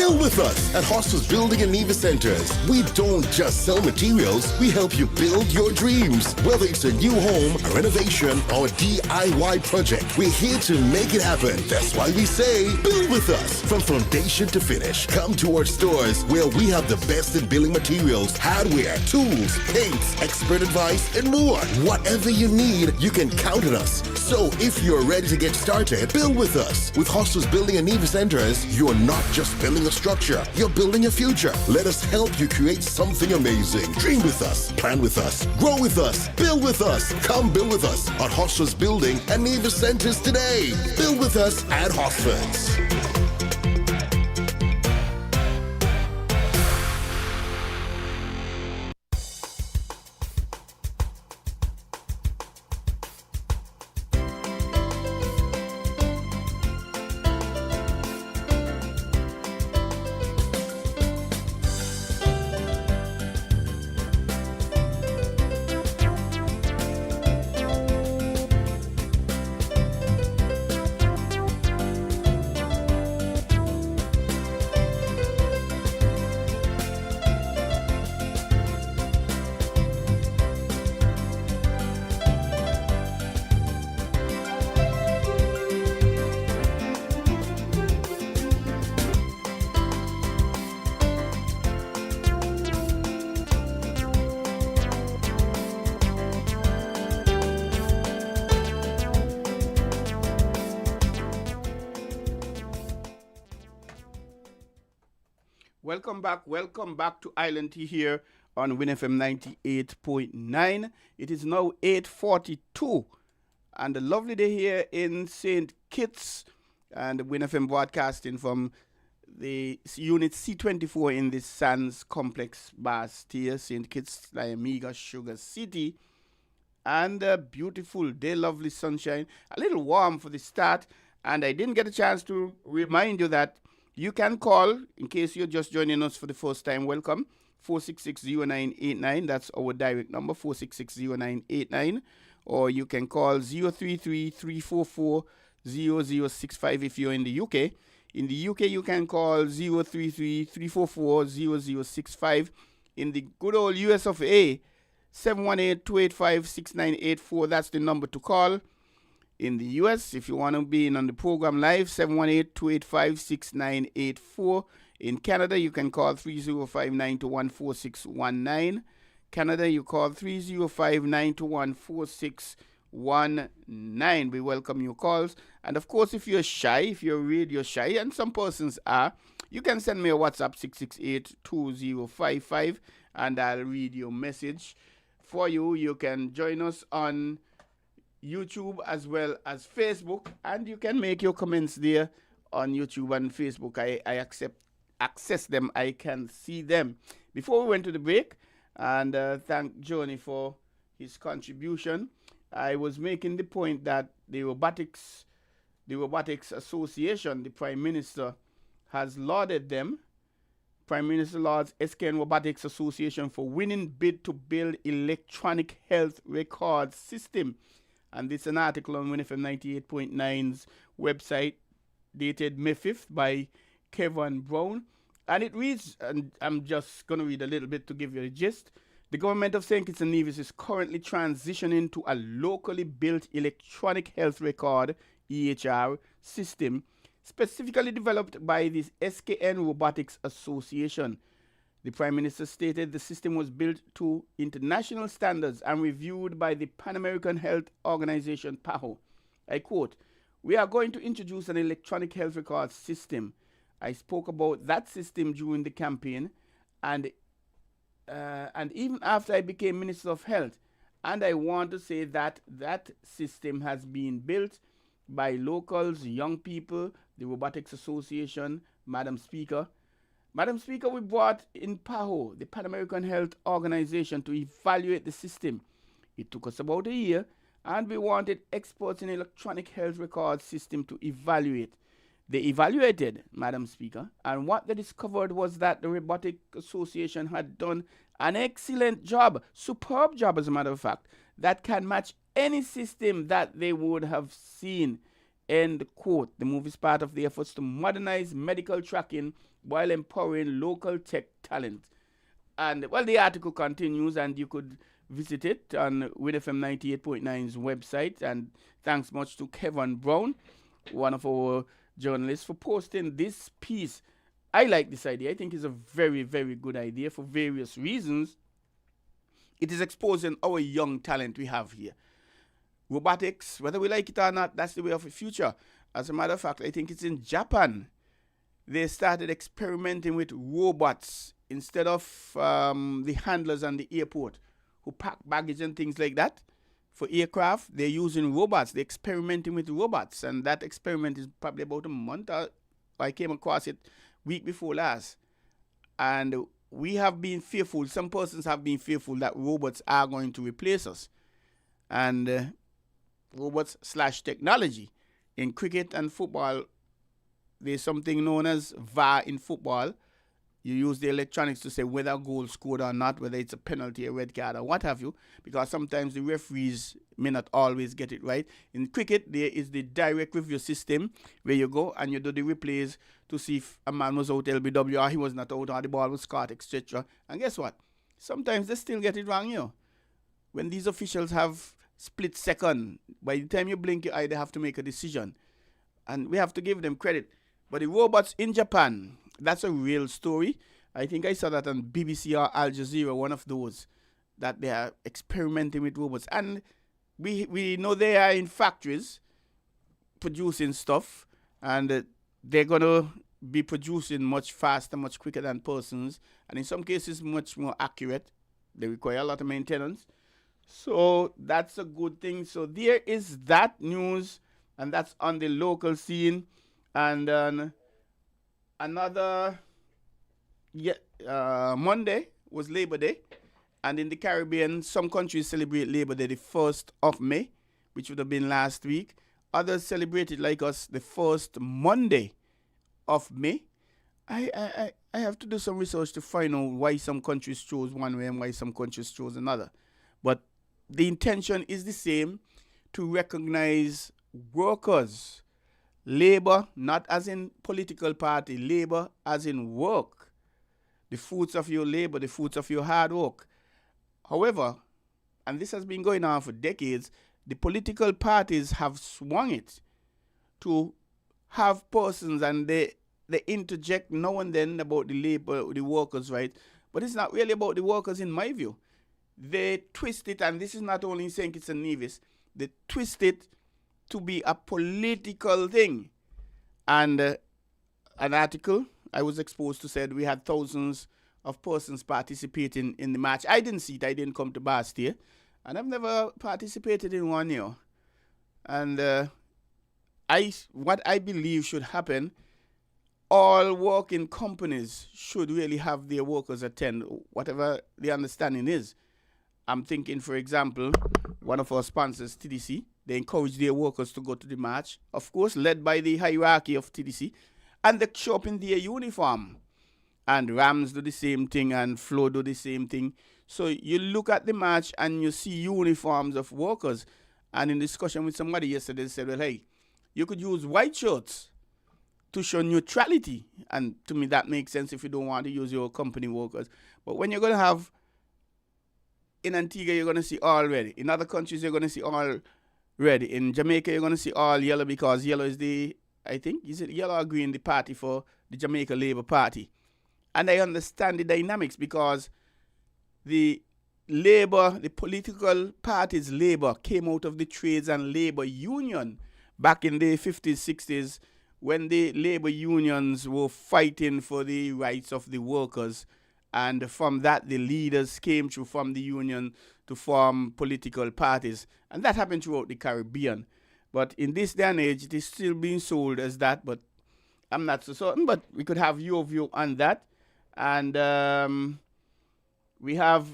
Build with us at Hostels Building and Nevis Centers. We don't just sell materials, we help you build your dreams. Whether it's a new home, a renovation, or a DIY project, we're here to make it happen. That's why we say, build with us. From foundation to finish, come to our stores where we have the best in building materials, hardware, tools, paints, expert advice, and more. Whatever you need, you can count on us. So if you're ready to get started, build with us. With Hostels Building and Nevis Centers, you're not just building a structure, you're building a future. Let us help you create something amazing. Dream with us, plan with us, grow with us, build with us. Come build with us at Hostels Building and Nevis Centers today. Build with us at Hostels. Welcome back to Island Tea here on WinFM 98.9. It is now 8:42 and a lovely day here in St. Kitts, and WinFM broadcasting from the unit C24 in the Sands Complex Bastille, St. Kitts, Liamiga, Sugar City. And a beautiful day, lovely sunshine, a little warm for the start. And I didn't get a chance to remind you that you can call, in case you're just joining us for the first time, welcome, 466-0989. That's our direct number, 466-0989. Or you can call 033-344-0065 if you're in the UK. In the UK, you can call 033-344-0065. In the good old US of A, 718-285-6984. That's the number to call. In the US, if you want to be in on the program live, 718-285-6984. In Canada, you can call 305-921-4619. Canada, you call 305-921-4619. We welcome your calls. And of course, if you're shy, if you're radio shy, and some persons are, you can send me a WhatsApp 668-2055 and I'll read your message for you. You can join us on YouTube as well as Facebook, and you can make your comments there on YouTube and Facebook. I access them. I can see them. Before we went to the break, and thank Johnny for his contribution, I was making the point that the Robotics Association, the Prime Minister has lauded them. Prime Minister lauds SKN Robotics Association for winning bid to build electronic health record system. And this is an article on WinFM 98.9's website dated May 5th by Kevin Brown. And it reads, and I'm just going to read a little bit to give you a gist. The government of St. Kitts and Nevis is currently transitioning to a locally built electronic health record, EHR, system, specifically developed by the SKN Robotics Association. The Prime Minister stated the system was built to international standards and reviewed by the Pan American Health Organization, PAHO. I quote, "We are going to introduce an electronic health record system. I spoke about that system during the campaign and even after I became Minister of Health. And I want to say that that system has been built by locals, young people, the Robotics Association, Madam Speaker. Madam Speaker, we brought in PAHO, the Pan American Health Organization, to evaluate the system. It took us about a year, and we wanted experts in electronic health record system to evaluate. They evaluated, Madam Speaker, and what they discovered was that the Robotic Association had done an excellent job, superb job as a matter of fact, that can match any system that they would have seen End quote. The move is part of the efforts to modernize medical tracking while empowering local tech talent. And well, the article continues, and you could visit it on winnfm 98.9's website. And thanks much to Kevin Brown, one of our journalists, for posting this piece. I like this idea. I think it's a very, very good idea for various reasons. It is exposing our young talent we have here. Robotics, whether we like it or not, that's the way of the future. As a matter of fact, I think it's in Japan. They started experimenting with robots instead of the handlers on the airport who pack baggage and things like that. For aircraft, they're using robots. They're experimenting with robots. And that experiment is probably about a month. I came across it week before last. And we have been fearful, some persons have been fearful that robots are going to replace us. And robots/technology. In cricket and football, there's something known as VAR in football. You use the electronics to say whether a goal scored or not, whether it's a penalty, a red card, or what have you, because sometimes the referees may not always get it right. In cricket, there is the direct review system where you go and you do the replays to see if a man was out LBW or he was not out or the ball was caught, etc. And guess what? Sometimes they still get it wrong, When these officials have split second, by the time you blink your eye, they have to make a decision. And we have to give them credit. But the robots in Japan, that's a real story. I think I saw that on BBC or Al Jazeera, one of those, that they are experimenting with robots. And we know they are in factories producing stuff, and they're going to be producing much faster, much quicker than persons, and in some cases much more accurate. They require a lot of maintenance. So that's a good thing. So there is that news, and that's on the local scene. And another Monday was Labor Day, and in the Caribbean, some countries celebrate Labor Day the 1st of May, which would have been last week. Others celebrated, like us, the first Monday of May. I have to do some research to find out why some countries chose one way and why some countries chose another. But the intention is the same, to recognize workers. Labor, not as in political party, labor as in work. The fruits of your labor, the fruits of your hard work. However, and this has been going on for decades, the political parties have swung it to have persons, and they interject now and then about the labor, the workers' rights. But it's not really about the workers in my view. They twist it, and this is not only in St. Kitts and Nevis, they twist it to be a political thing. And an article I was exposed to said we had thousands of persons participating in the match. I didn't see it. I didn't come to Bastia. And I've never participated in one year. And what I believe should happen, all working companies should really have their workers attend, whatever the understanding is. I'm thinking, for example, one of our sponsors, TDC, they encourage their workers to go to the match, of course, led by the hierarchy of TDC, and they show up in their uniform. And Rams do the same thing, and Flo do the same thing. So you look at the match and you see uniforms of workers. And in discussion with somebody yesterday, they said, well, hey, you could use white shirts to show neutrality. And to me, that makes sense if you don't want to use your company workers. But when you're going to have, in Antigua, you're going to see all red. In other countries, you're going to see all red. In Jamaica, you're going to see all yellow, because yellow is the, I think, is it yellow or green, the party for the Jamaica Labour Party. And I understand the dynamics, because the labor, the political party's labor came out of the trades and labor union back in the 50s, 60s, when the labor unions were fighting for the rights of the workers. And from that, the leaders came through from the union to form political parties. And that happened throughout the Caribbean. But in this day and age, it is still being sold as that. But I'm not so certain. But we could have your view on that. And we have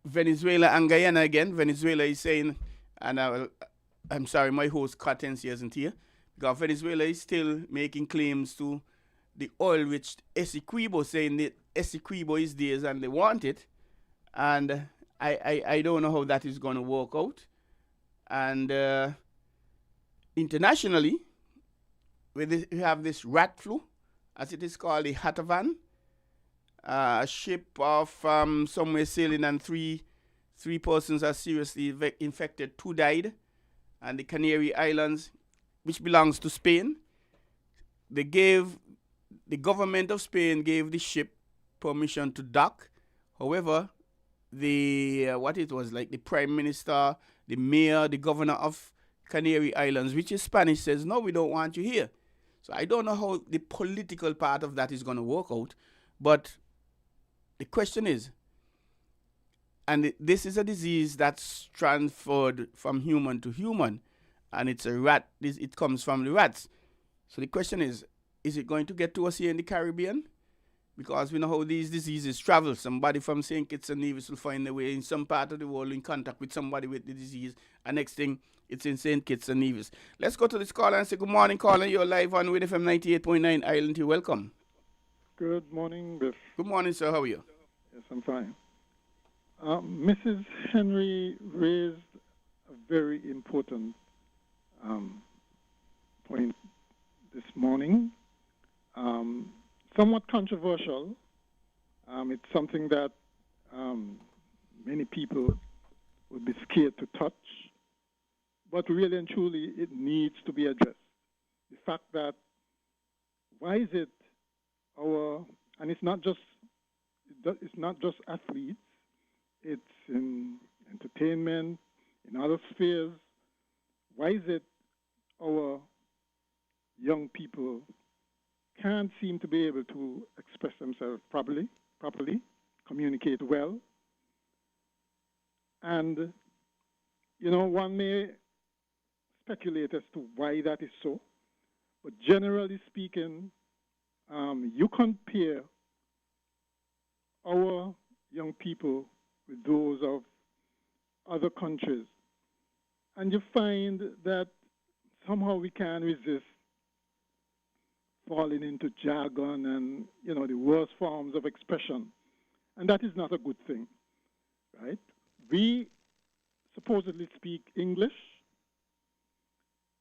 Venezuela and Guyana again. Venezuela is saying, and I'm sorry, my host Cartensi isn't here, because Venezuela is still making claims to the oil-rich Essequibo, saying that Essequibo is theirs and they want it. And I don't know how that is going to work out. And internationally, we have this rat flu, as it is called, the Hatavan, a ship of somewhere sailing, and three persons are seriously infected. 2 died, and the Canary Islands, which belongs to Spain, the government of Spain gave the ship permission to dock. However, the prime minister, the mayor, the governor of Canary Islands, which is Spanish, says no, we don't want you here. So I don't know how the political part of that is going to work out, but the question is, and this is a disease that's transferred from human to human, and it's a rat. It comes from the rats. So the question is it going to get to us here in the Caribbean? Because we know how these diseases travel. Somebody from St. Kitts and Nevis will find their way in some part of the world in contact with somebody with the disease, and next thing, it's in St. Kitts and Nevis. Let's go to this caller and say good morning, caller. You're live on winnfm 98.9 Island. You're welcome. Good morning, Biff. Good morning, sir. How are you? Yes, I'm fine. Mrs. Henry raised a very important point this morning. Somewhat controversial. It's something that many people would be scared to touch, but really and truly it needs to be addressed. The fact that why is it and it's not just athletes, it's in entertainment, in other spheres. Why is it our young people can't seem to be able to express themselves properly, communicate well? And, one may speculate as to why that is so, but generally speaking, you compare our young people with those of other countries, and you find that somehow we can resist falling into jargon and, the worst forms of expression. And that is not a good thing, right? We supposedly speak English,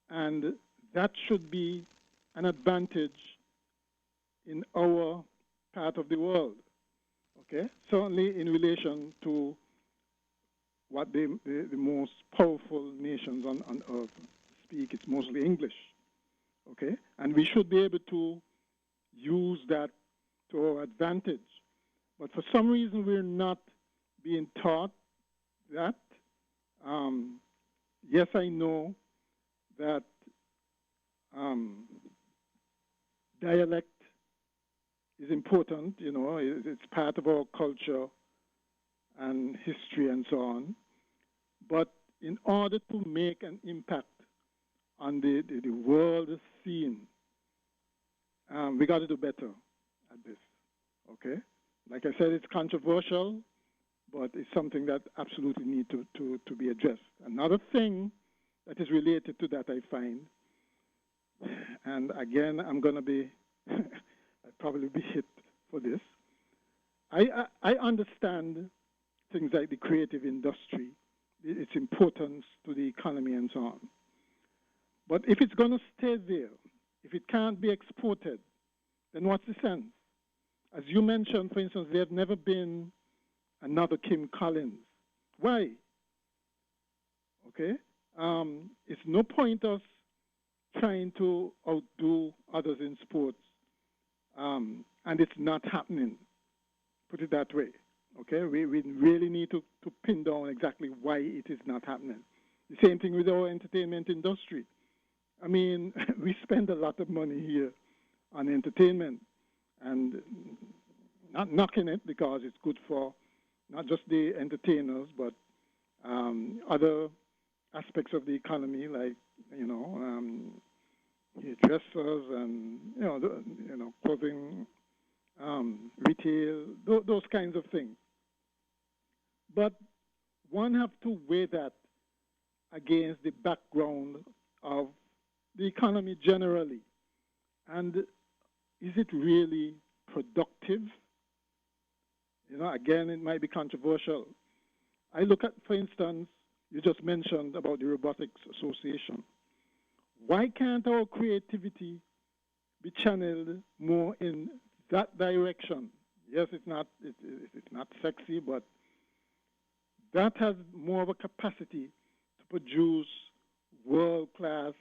and that should be an advantage in our part of the world, okay? Certainly in relation to what the most powerful nations on earth speak. It's mostly English, okay? And we should be able to use that to our advantage. But for some reason, we're not being taught that. Yes, I know that dialect is important, it's part of our culture and history and so on. But in order to make an impact on the world scene, we got to do better at this, okay? Like I said, it's controversial, but it's something that absolutely needs to be addressed. Another thing that is related to that, I find, and again, I'm going to be, I'd probably be hit for this. I understand things like the creative industry, its importance to the economy and so on. But if it's going to stay there, if it can't be exported, then what's the sense? As you mentioned, for instance, there have never been another Kim Collins. Why? Okay? It's no point us trying to outdo others in sports, and it's not happening. Put it that way. Okay? We really need to pin down exactly why it is not happening. The same thing with our entertainment industry. I mean, we spend a lot of money here on entertainment, and not knocking it because it's good for not just the entertainers, but other aspects of the economy, like dressers and clothing, retail, those kinds of things. But one have to weigh that against the background of the economy generally, and is it really productive? Again, it might be controversial. I look at, for instance, you just mentioned about the Robotics Association. Why can't our creativity be channeled more in that direction? Yes, it's not sexy, but that has more of a capacity to produce world-class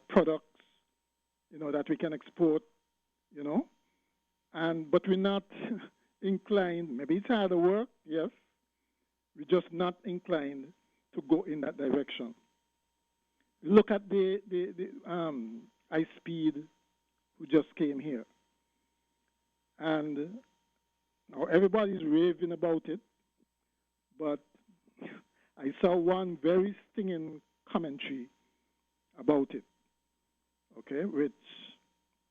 products, that we can export, but we're not inclined. Maybe it's harder work, yes. We're just not inclined to go in that direction. Look at the High Speed who just came here. And now everybody's raving about it, but I saw one very stinging commentary about it, okay, which,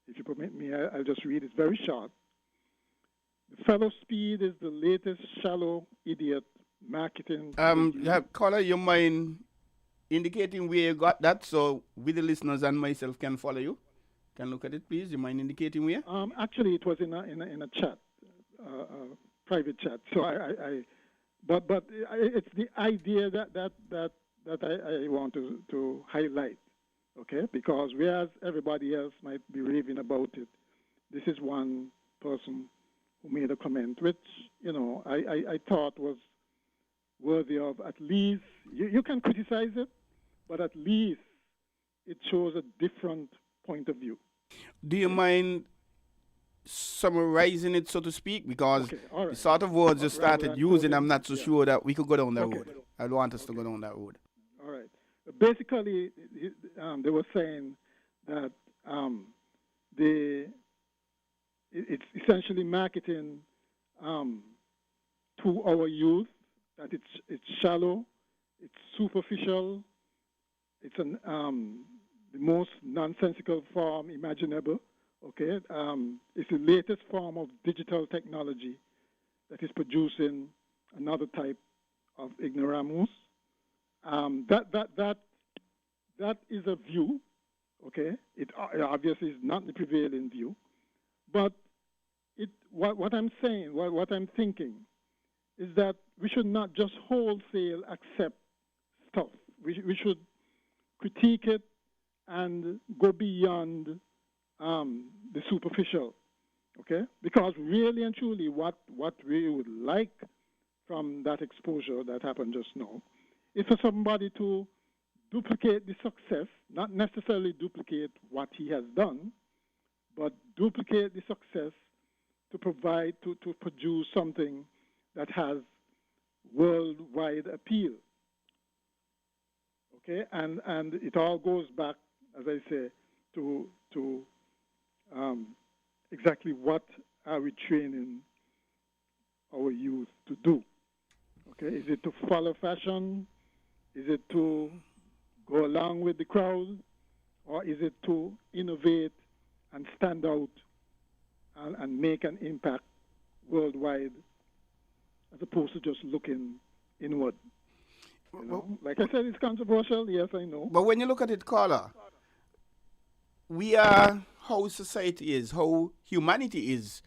if you permit me, I'll just read. It's very short. The fellow Speed is the latest shallow idiot marketing. Caller, you mind indicating where you got that so we, the listeners, and myself can follow you? Can look at it, please. You mind indicating where? Actually, it was in a chat, private chat. So but it's the idea that I want to highlight, okay? Because whereas everybody else might be raving about it, this is one person who made a comment, which I thought was worthy of at least. You can criticize it, but at least it shows a different point of view. Do you mind summarizing it, so to speak? Because the sort of words you started using, I'm not so sure that we could go down that road. I don't want us to go down that road. All right. Basically, they were saying that it's essentially marketing to our youth, that it's shallow, it's superficial, it's the most nonsensical form imaginable. Okay, it's the latest form of digital technology that is producing another type of ignoramus. That is a view. Okay, it obviously is not the prevailing view, but what I'm saying, what I'm thinking, is that we should not just wholesale accept stuff. We should critique it and go beyond the superficial, okay? Because really and truly what we would like from that exposure that happened just now is for somebody to duplicate the success, not necessarily duplicate what he has done, but duplicate the success to provide, to produce something that has worldwide appeal, okay? And it all goes back, as I say, to exactly what are we training our youth to do, okay? Is it to follow fashion? Is it to go along with the crowd? Or is it to innovate and stand out and make an impact worldwide, as opposed to just looking inward? Like I said, it's controversial, yes, I know. But when you look at it, caller, we are how society is, how humanity is.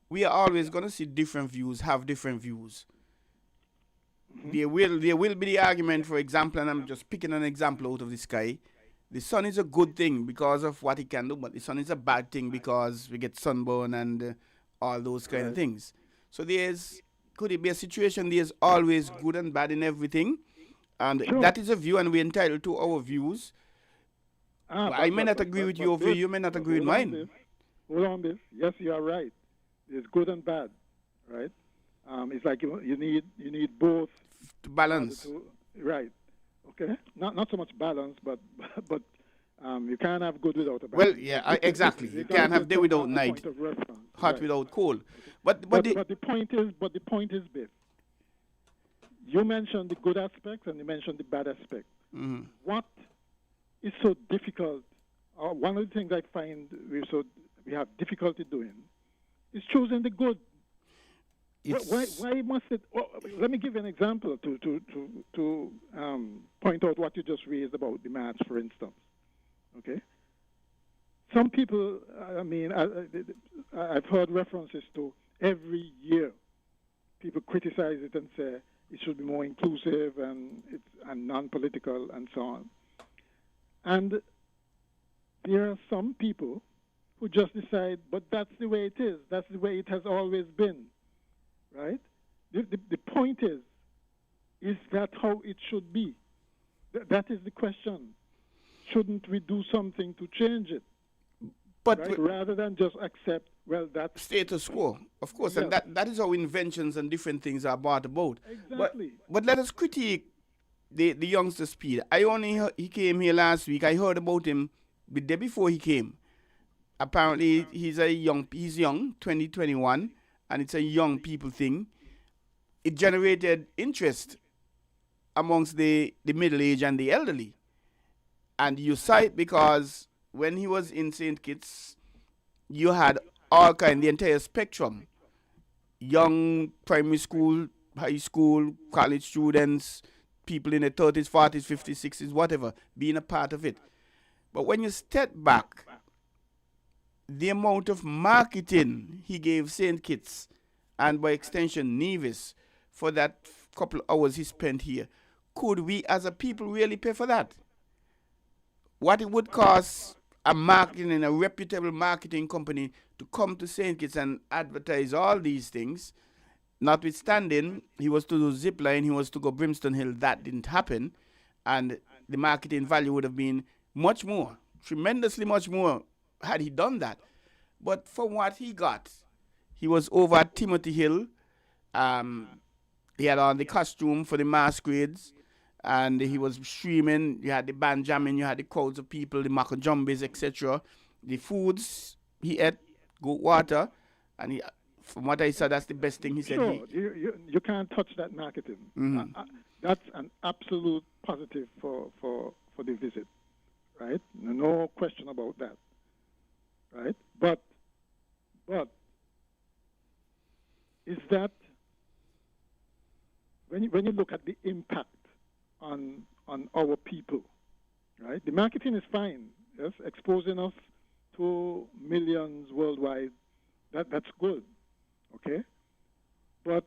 We are always going to see different views, have different views. Mm-hmm. There will be the argument, for example, and I'm just picking an example out of the sky. The sun is a good thing because of what it can do, but the sun is a bad thing because we get sunburn and all those kind of things. So could it be a situation, there's always good and bad in everything? And that is a view, and we're entitled to our views. I may not agree with your view, you may not agree with mine. Hold on this. Yes, you are right. There's good and bad, right? It's like you need both to balance. Right. Okay. Not so much balance, but you can't have good without a balance. Well, yeah, exactly. You can't have day without night, hot without cold. But the point is this. You mentioned the good aspects and you mentioned the bad aspect. Mm-hmm. What is so difficult? One of the things I find we have difficulty doing is choosing the good. Why must it? Let me give you an example to point out what you just raised about the match, for instance. Okay. Some people, I've heard references to every year. People criticize it and say, it should be more inclusive and non-political and so on. And there are some people who just decide, but that's the way it is. That's the way it has always been, right? The point is that how it should be? That is the question. Shouldn't we do something to change it? But right? Rather than just accept, well, that's status quo, of course, and that is how inventions and different things are brought about. Exactly. But let us critique the youngster Speed. He came here last week. I heard about him the day before he came. Apparently, he's young, 2021, and it's a young people thing. It generated interest amongst the middle-aged and the elderly. And you saw it because when he was in St. Kitts, you had all the entire spectrum. Young primary school, high school, college students, people in their 30s, 40s, 50s, 60s, whatever, being a part of it. But when you step back, the amount of marketing he gave St. Kitts, and by extension Nevis, for that couple of hours he spent here, could we as a people really pay for that? What it would cost a reputable marketing company to come to St. Kitts and advertise all these things, notwithstanding he was to do Zipline, he was to go Brimstone Hill, that didn't happen, and the marketing value would have been much more, tremendously much more, had he done that. But from what he got, he was over at Timothy Hill. He had on the costume for the masquerades, and he was streaming. You had the band jamming, you had the crowds of people, the macajumbes, etc. The foods he ate, good water, and from what I saw, that's the best thing he said. Sure, you can't touch that marketing. Mm-hmm. That's an absolute positive for the visit, right? No question about that, right? But is that when you look at the impact on our people, right? The marketing is fine, yes, exposing us to millions worldwide. That's good, okay? But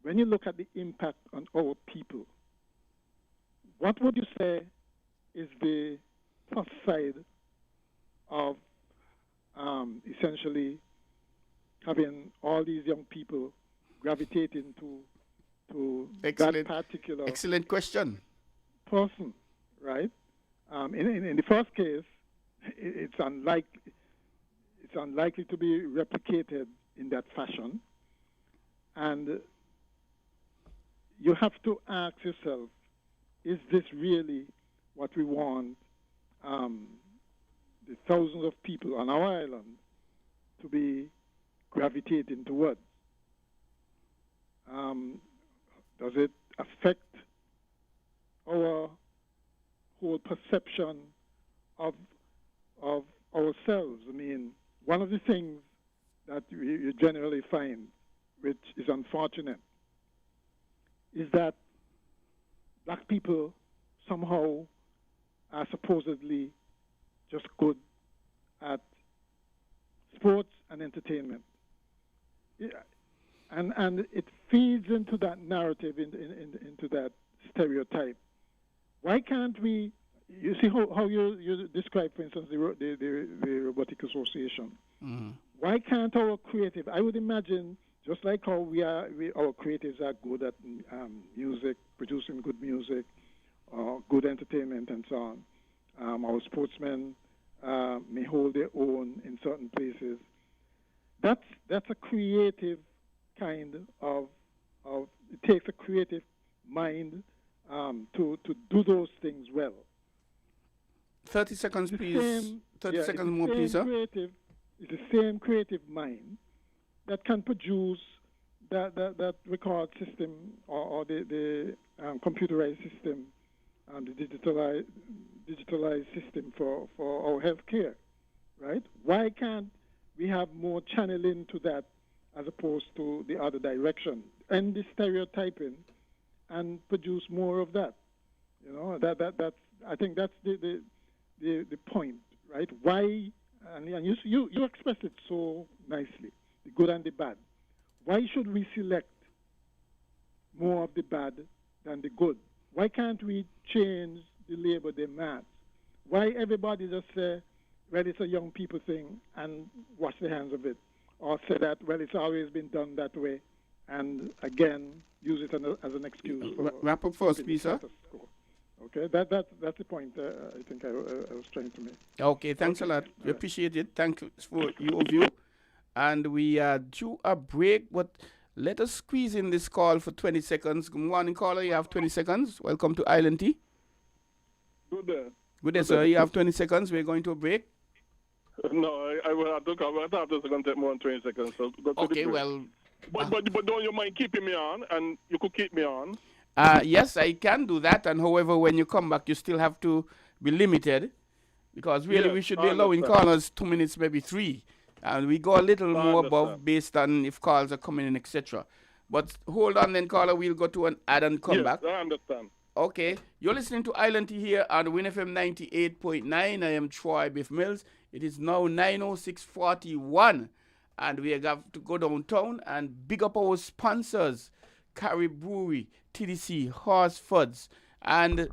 when you look at the impact on our people, what would you say is the plus side of essentially having all these young people gravitating to that particular excellent question person, right? In the first case, it's unlikely to be replicated in that fashion, and you have to ask yourself, is this really what we want the thousands of people on our island to be gravitating towards? Does it affect our whole perception of ourselves? I mean, one of the things that you generally find, which is unfortunate, is that black people somehow are supposedly just good at sports and entertainment. Yeah. And it feeds into that narrative, into that stereotype. Why can't we? You see how you describe, for instance, the Robotic Association. Mm-hmm. Why can't our creative? I would imagine, just like how our creatives are good at music, producing good music, good entertainment, and so on. Our sportsmen may hold their own in certain places. That's a creative kind of it takes a creative mind to do those things well. 30 seconds, please. 30 seconds more, please, sir. It's the same creative mind that can produce that record system or the computerized system and the digitalized system for our healthcare, right? Why can't we have more channeling to that as opposed to the other direction, and the stereotyping, and produce more of that? You know, that's I think that's the point, right? Why? And you expressed it so nicely, the good and the bad. Why should we select more of the bad than the good. Why can't we change the label they match? Why everybody just say, well, it's a young people thing and wash their hands of it? Or say that, well, it's always been done that way, and again, use it as an excuse. Wrap up first, please, sir. Okay, that's the point I think I was trying to make. Okay, thanks a lot. We appreciate it. Thanks for your view. And we are due a break, but let us squeeze in this call for 20 seconds. Good morning, caller. You have 20 seconds. Welcome to Island Tea. Good day. Good day, sir. You have 20 seconds. We're going to a break. No, I will have to come. I thought this was going to take more than 20 seconds. So go to Okay, the break. well. But don't you mind keeping me on? And you could keep me on. Yes, I can do that. And however, when you come back, you still have to be limited. Because really, Yes, we should I be allowing understand. callers 2 minutes, maybe 3. And we go a little more above based on if calls are coming in, etc. But hold on then, caller. We'll go to an ad and come Yes, back. I understand. Okay. You're listening to Island Tea here on WinFM 98.9. I am Troy Biff Mills. It is now 9:06:41. And we have to go downtown and big up our sponsors. Carry Brewery, TDC, Horsfords. And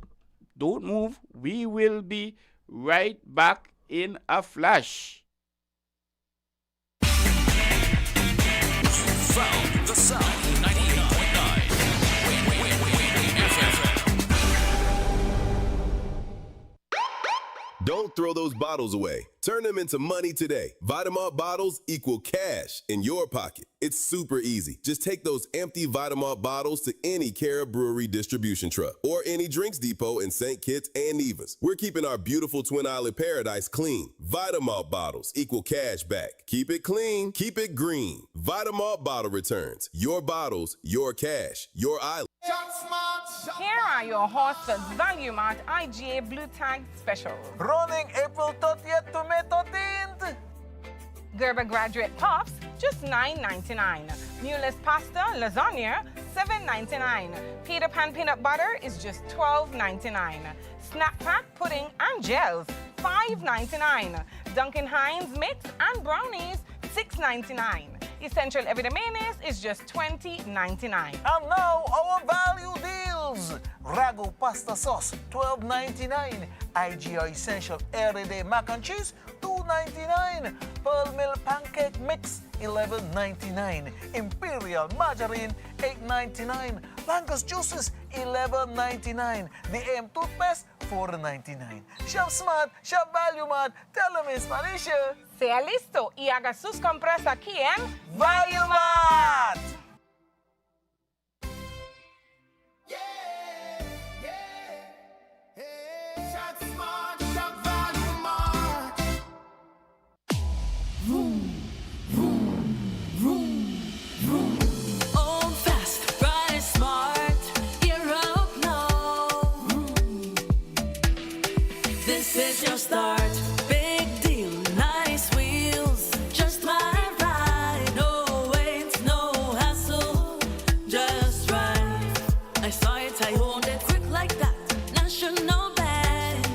don't move. We will be right back in a flash. Found the sound 98.9 FM. Don't throw those bottles away. Turn them into money today. Vitamalt bottles equal cash in your pocket. It's super easy. Just take those empty Vitamalt bottles to any Cara Brewery distribution truck or any drinks depot in St. Kitts and Nevis. We're keeping our beautiful Twin Island paradise clean. Vitamalt bottles equal cash back. Keep it clean, keep it green. Vitamalt bottle returns. Your bottles, your cash, your island. Here are your Horsfords Value Mart IGA Blue Tag Special. Running April 30th to May 13th. Gerber Graduate Puffs, just $9.99. Mulus Pasta Lasagna, $7.99. Peter Pan Peanut Butter is just $12.99. Snack Pack Pudding and Gels, $5.99. Duncan Hines Mix and Brownies, $6.99. Essential Everyday Mayonnaise is just $20.99. And now our value deals. Ragu pasta sauce, $12.99. IGA Essential Everyday Mac and Cheese, $2.99. Pearl Mill Pancake Mix, $11.99. Imperial Margarine, $8.99. Langus Juices, $11.99. The AM Toothpaste, $4.99. Shop Smart, Shop Value Mart. Tell them in Spanish. Sea listo y haga sus compras aquí en Value Mart. Old fast, bright, smart, you're up now. This is your start. Big deal, nice wheels, just my ride. No wait, no hassle, just right. I saw it, I owned it quick like that. National Bank,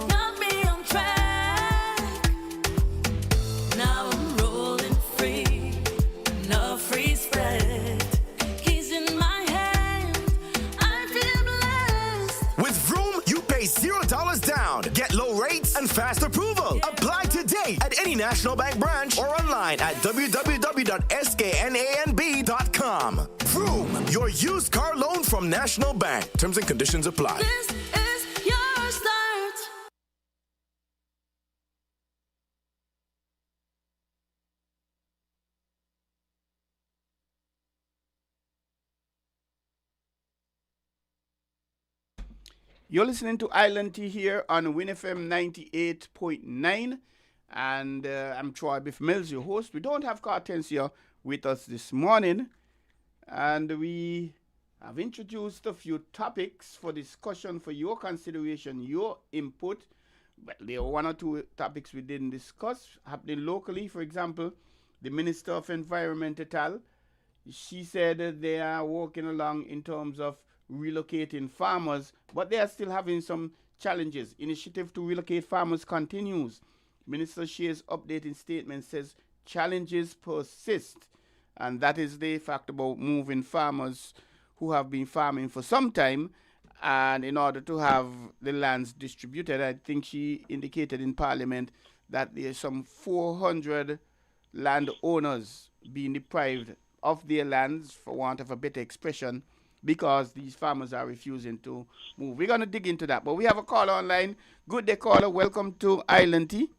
got me on track. Now I'm rolling free. No free spread. Keys in my hand. I feel blessed. With Vroom, you pay $0 down. Get low rates and fast approval. Apply today at any National Bank branch or online at www.skananb.com. Vroom, your used car loan from National Bank. Terms and conditions apply. This is your start. You're listening to Island Tea here on WinFM 98.9. And I'm Troy Biff Mills, your host. We don't have Cartensia with us this morning. And we have introduced a few topics for discussion, for your consideration, your input. Well, there are 1 or 2 topics we didn't discuss happening locally. For example, the Minister of Environment et al., she said that they are working along in terms of relocating farmers, but they are still having some challenges. Initiative to relocate farmers continues. Minister Shea's updating statement says challenges persist, and that is the fact about moving farmers who have been farming for some time, and in order to have the lands distributed, I think she indicated in Parliament that there's some 400 landowners being deprived of their lands, for want of a better expression, because these farmers are refusing to move. We're going to dig into that, but we have a caller online. Good day, caller. Welcome to Island Tea.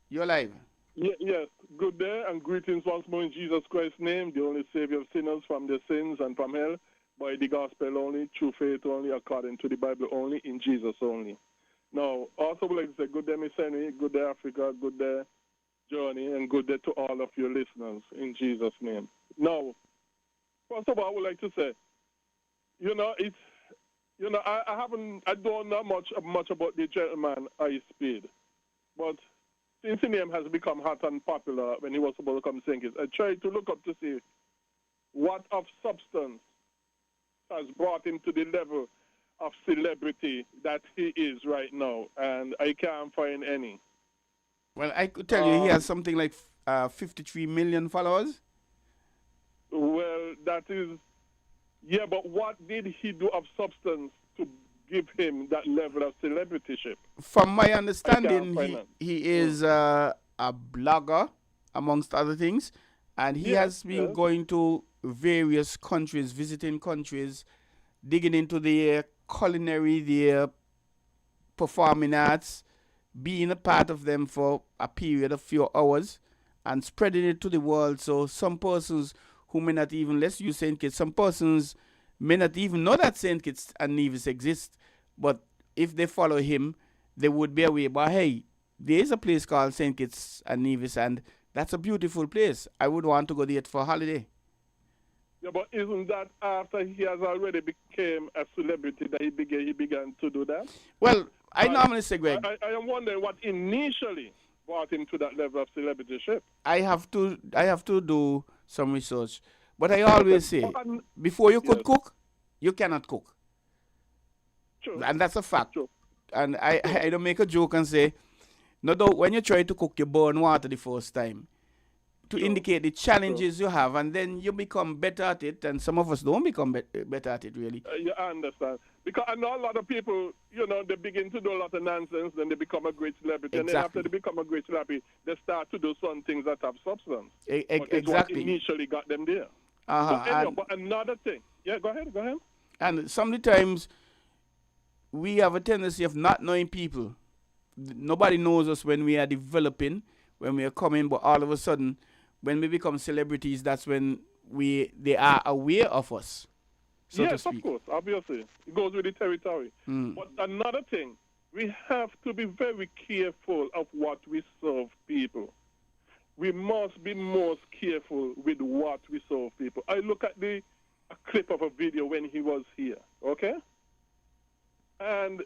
You're live. Yes, good day and greetings once more in Jesus Christ's name, the only Savior of sinners from their sins and from hell, by the gospel only, true faith only, according to the Bible only, in Jesus only. Now, also would like to say good day, Miss Henry, good day, Africa, good day, Journey, and good day to all of your listeners, in Jesus' name. Now, first of all, I would like to say, I don't know much about the gentleman I Speed, but since the name has become hot and popular when he was supposed to come sing it, I tried to look up to see what of substance has brought him to the level of celebrity that he is right now, and I can't find any. Well, I could tell you he has something like 53 million followers. Well, that is, yeah, but what did he do of substance to give him that level of celebrityship? From my understanding, he is a blogger, amongst other things, and he has been going to various countries, visiting countries, digging into their culinary, their performing arts, being a part of them for a period of few hours, and spreading it to the world. So some persons who may not even, let's use St. Kitts, some persons may not even know that St. Kitts and Nevis exist, but if they follow him, they would be aware. But hey, there is a place called St. Kitts and Nevis, and that's a beautiful place. I would want to go there for a holiday. Yeah, but isn't that after he has already became a celebrity that he began to do that? Well, I normally say, Greg, I am wondering what initially brought him to that level of celebrityship. I have to do some research. But I always say, before you could cook, you cannot cook. True. And that's a fact. True. And I don't make a joke and say, no doubt when you try to cook, you burn water the first time to indicate the challenges you have, and then you become better at it, and some of us don't become better at it, really. Yeah, I understand. Because I know a lot of people, they begin to do a lot of nonsense, then they become a great celebrity. Exactly. And then after they become a great celebrity, they start to do some things that have substance. Exactly. What initially got them there. But another thing. Yeah, go ahead. And sometimes we have a tendency of not knowing people. Nobody knows us when we are developing, when we are coming, but all of a sudden, when we become celebrities, that's when they are aware of us, so to speak. Yes, of course, obviously. It goes with the territory. But another thing, we have to be very careful of what we serve people. We must be most careful with what we serve people. I look at a clip of a video when he was here, okay? And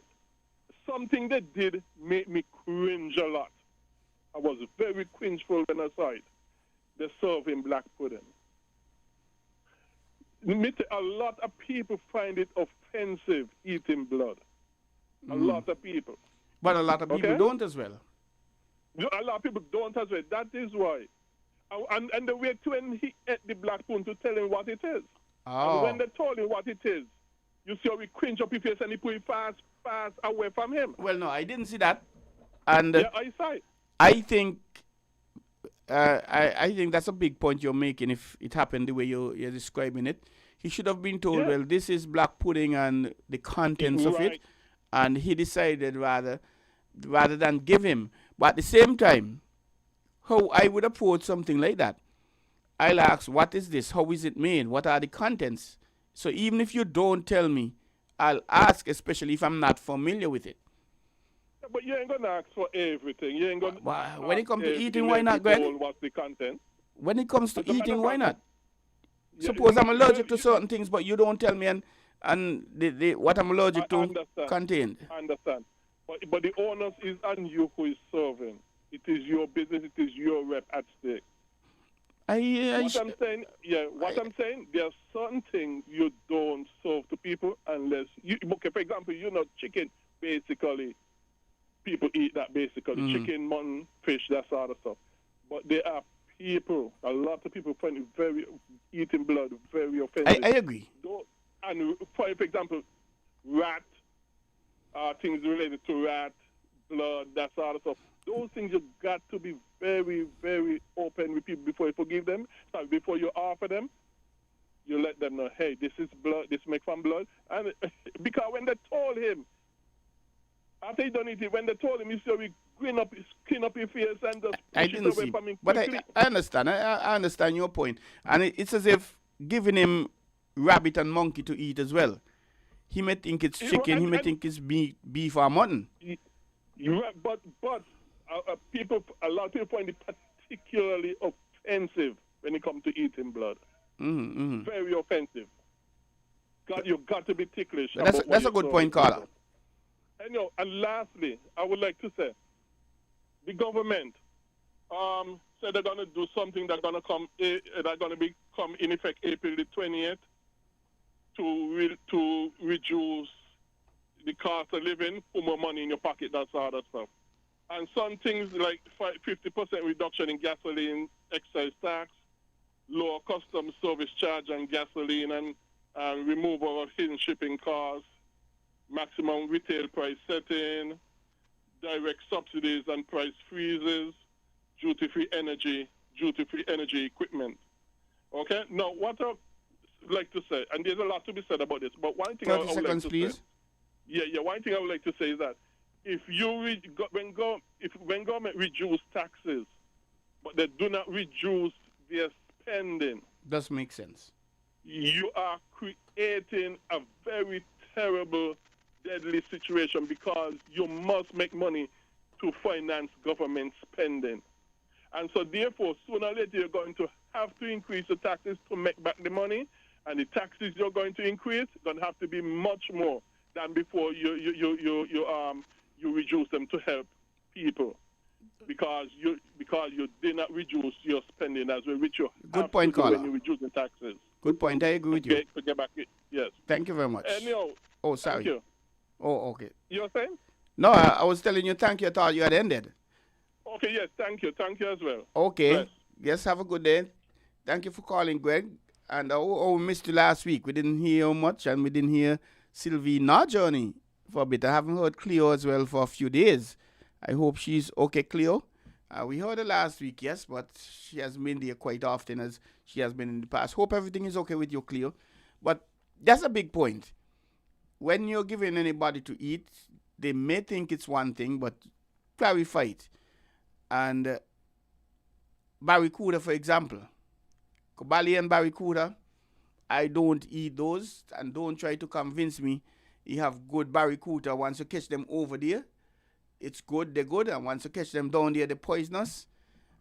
something that did make me cringe a lot. I was very cringeful when I saw it. They serve him black pudding. A lot of people find it offensive eating blood. A lot of people. But a lot of people don't as well. A lot of people don't as well. That is why. And they wait when he ate the black pudding to tell him what it is. And when they told him what it is, you see how he cringe up his face and he put it fast away from him. Well, no, I didn't see that. And yeah, I saw it. I think that's a big point you're making if it happened the way you're describing it. He should have been told, well, this is black pudding and the contents of it. And he decided rather than give him. But at the same time, how I would approach something like that, I'll ask, what is this? How is it made? What are the contents? So even if you don't tell me, I'll ask, especially if I'm not familiar with it. But you ain't going to ask for everything. You ain't going when it comes to eating, why not, Greg? What's the content? When it comes to eating, why not? Suppose I'm allergic to certain things, but you don't tell me and what I'm allergic to contained. I understand. But the onus is on you who is serving. It is your business. It is your rep at stake. I'm saying, there are certain things you don't serve to people unless you. Okay, for example, chicken. Basically, people eat that. Basically, chicken, mutton, fish, that sort of stuff. But there are people. A lot of people find it eating blood very offensive. I agree. And for example, rat, things related to rat, blood, that sort of stuff. Those things you've got to be very, very open with people before you forgive them. So before you offer them, you let them know, hey, this is blood, this make from blood. And because when they told him, after he done it, when they told him, he said, we clean up your face and just push it away from him quickly. But I understand. I understand your point. And it's as if giving him rabbit and monkey to eat as well. He may think it's chicken, he may think it's beef or mutton. But people, a lot of people find it particularly offensive when it comes to eating blood. Very offensive. You've got to be ticklish. That's a good point, Carla. And lastly, I would like to say, the government said they're going to do something that's going to come in effect April the 20th to reduce the cost of living, put more money in your pocket, that sort of stuff. And some things like 50% reduction in gasoline excise tax, lower customs service charge on gasoline, and removal of hidden shipping costs, maximum retail price setting, direct subsidies and price freezes, duty-free energy equipment. Okay? Now, what I would like to say, and there's a lot to be said about this, but one thing I would like to please. say... Yeah, one thing I would like to say is that if when government reduce taxes, but they do not reduce their spending... Does make sense. You are creating a very terrible, deadly situation because you must make money to finance government spending. And so therefore, sooner or later, you're going to have to increase the taxes to make back the money, and the taxes you're going to increase going to have to be much more than before you reduce them to help people, because you did not reduce your spending as well, which you Good point, Carla. when you reduce the taxes. Good point. I agree with you. To get back, yes. Thank you very much. Anyhow, oh, sorry. Thank you. Oh, okay. You were saying? No, I was telling you thank you. I thought you had ended. Okay, yes, thank you. Thank you as well. Okay. Yes. Yes, have a good day. Thank you for calling, Greg. And we missed you last week. We didn't hear much, and we didn't hear Sylvie nor Johnny for a bit. I haven't heard Cleo as well for a few days. I hope she's okay, Cleo. We heard her last week, yes, but she hasn't been there quite often as she has been in the past. Hope everything is okay with you, Cleo. But that's a big point. When you're giving anybody to eat, they may think it's one thing, but clarify it. And barracuda, for example. Kobali and barracuda, I don't eat those, and don't try to convince me you have good barracuda. Once you catch them over there, it's good, they're good, and once you catch them down there, they're poisonous.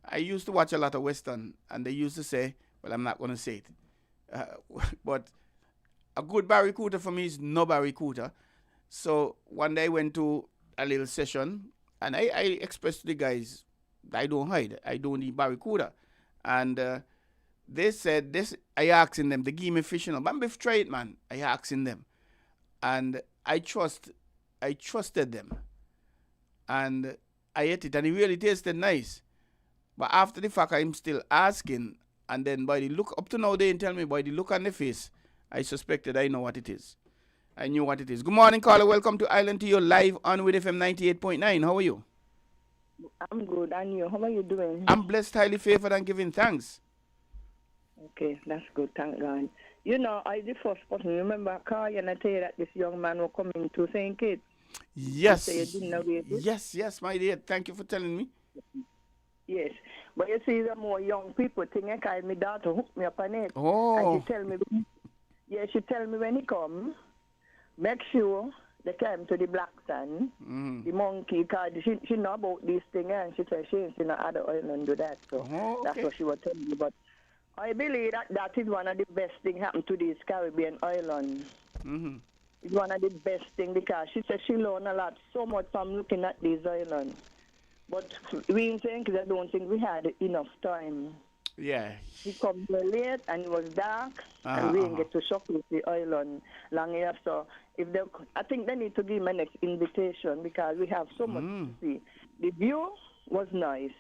I used to watch a lot of Western, and they used to say, well, I'm not going to say it, but a good barracuda for me is no barracuda. So one day I went to a little session, and I expressed to the guys, I don't hide, I don't eat barracuda. And they said this. I asking them, they give me fish, but I'm try it, man. I asking them, and I trusted them, and I ate it, and it really tasted nice. But after the fact, I'm still asking, and then by the look, up to now they didn't tell me, by the look on the face, I suspected I know what it is. I knew what it is. Good morning, caller. Welcome to Island to you live on winnfm 98.9. How are you? I'm good, and you? How are you doing? I'm blessed, highly favored, and giving thanks. Okay, that's good, thank God. You know, I the first person, remember I called you and I tell you that this young man was coming to St. Kitts? Yes. You didn't know it? Yes, my dear. Thank you for telling me. Yes, but you see, the more young people think I call my daughter, hook me up on it. Oh. And she tell me when he come, make sure they come to the Black Sand, the monkey, because she know about this thing, and she said she ain't seen no other island do that. So that's what she was telling me. But I believe that is one of the best things happened to these Caribbean islands. It's one of the best things because she said she learned a lot, so much from looking at these islands. But we in St. Kitts, I don't think we had enough time. Yeah. He come here late and it was dark and we didn't get to showcase the island long enough. So I think they need to give me an next invitation because we have so much to see. The view was nice.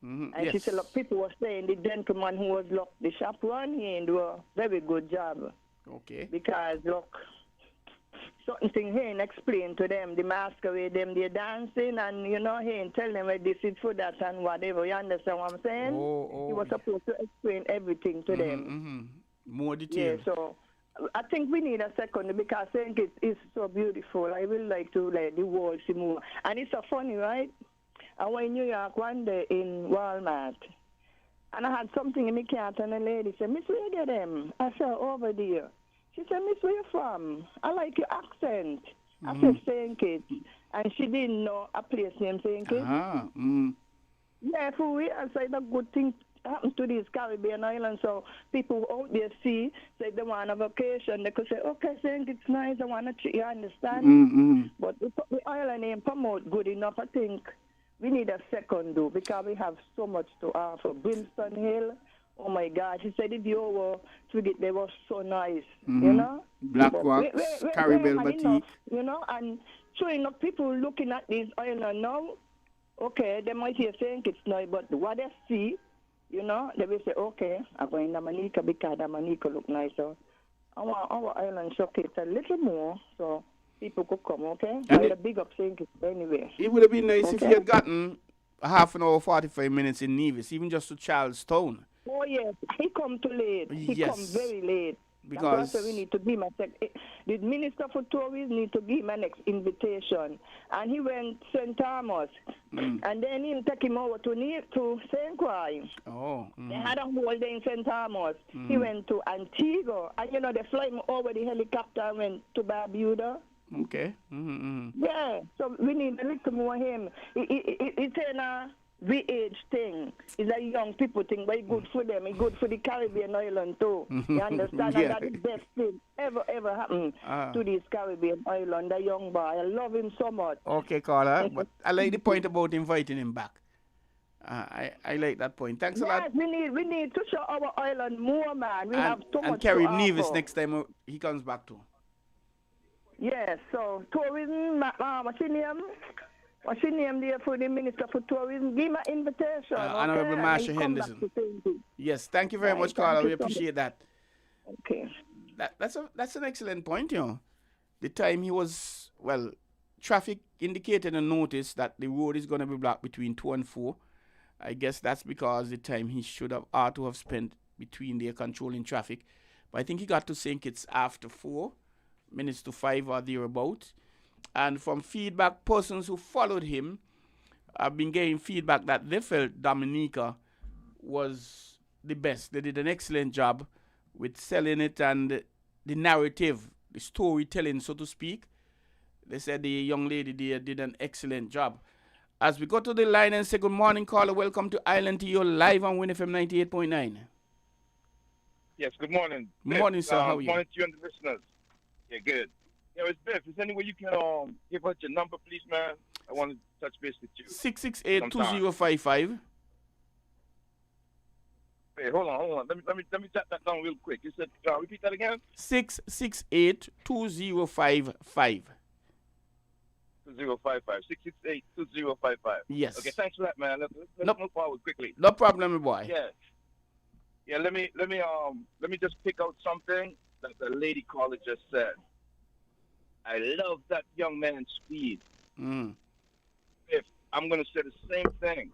And she said, look, people were saying the gentleman who was locked the shop run, he didn't do a very good job. Okay. Because look, certain thing he ain't explain to them, the masquerade them, they're dancing, and he ain't tell them this is for that and whatever. You understand what I'm saying? He was supposed to explain everything to them. More Yeah, detail. so I think we need a second because I think it is so beautiful. I will like to let the world see more. And it's so funny, right? I went in New York one day in Walmart, and I had something in my cart, and a lady said, "Miss, where you get them?" I said, "Over there." She said, "Miss, where you from? I like your accent." I said, "St. Kitts." And she didn't know a place named St. Kitts. Yeah, for real, I said, a good thing happened to these Caribbean islands. So people out there see, say they want a vacation, they could say, "Okay, St. Kitts nice, I want to, you understand?" But the island ain't promote good enough, I think. We need a second, though, because we have so much to offer. Brimstone Hill, oh, my God. She said if you were to get they were so nice, Black Rocks, Caribbean had Boutique. enough, and showing up people looking at these islands now, okay, they might hear saying it's nice, but what they see, they will say, okay, I'm going to Dominica because Dominica look nice. So our island showcase a little more, so people could come, okay? And the big up saying it anyway. It would have been nice if you had gotten half an hour, 45 minutes in Nevis, even just to Charlestown. Oh, yes. He come too late. He come very late. Because that's why we need to give him the Minister for Tourism need to give him an invitation. And he went to St. Thomas. And then he'll take him over to St. Croix. They had a whole day in St. Thomas. He went to Antigua. And, they fly him over the helicopter and went to Barbuda. Okay. Yeah, so we need a little more him. It's a age thing. It's a young people thing, but it's good for them. It's good for the Caribbean island too. You understand? And that's the best thing ever happened to this Caribbean island, the young boy. I love him so much. Okay, Carla, but I like the point about inviting him back. I like that point. Thanks a lot. We need to show our island more, man. We have too much and carry to Nevis offer. next time he comes back too. Yes, so tourism, what's your name? What's your name there for the Minister for Tourism? Give him an invitation. Honorable Marsha Henderson. Yes, thank you very much, Carla. We appreciate that. Okay. That's an excellent point, The time he was, traffic indicated a notice that the road is going to be blocked between 2 and 4. I guess that's because the time he should have ought to have spent between there controlling traffic. But I think he got to St. Kitts after 4 minutes to 5 or thereabout. And from feedback, persons who followed him have been getting feedback that they felt Dominica was the best. They did an excellent job with selling it and the narrative, the storytelling, so to speak. They said the young lady there did an excellent job. As we go to the line and say good morning, caller, welcome to Island to you live on WinFM 98.9. Yes, good morning. Good morning, sir. How are you? Good morning to you and the listeners. Yeah, good. Yeah, it's Biff. Is there any way you can give us your number, please, man? I want to touch base with you. 668-2055. Hey, hold on. Let me jot that down real quick. You said, repeat that again? 668-2055. 2055. 668-2055. Yes. Okay, thanks for that, man. Let's move forward quickly. No problem, boy. Yeah. Yeah, let me just pick out something that the lady caller just said. I love that young man's speed. If I'm gonna say the same thing,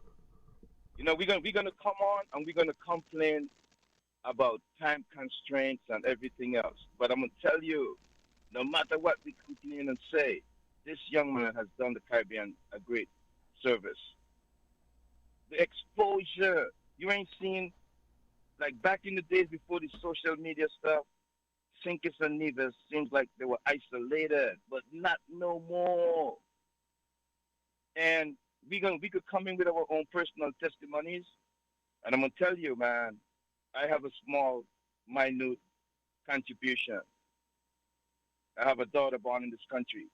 we're gonna come on and we're gonna complain about time constraints and everything else. But I'm gonna tell you, no matter what we complain and say, this young man has done the Caribbean a great service. The exposure, you ain't seen, like back in the days before the social media stuff, St. Kitts and Nevis seems like they were isolated, but not no more. And we could come in with our own personal testimonies, and I'm gonna tell you, man, I have a small, minute contribution. I have a daughter born in this country.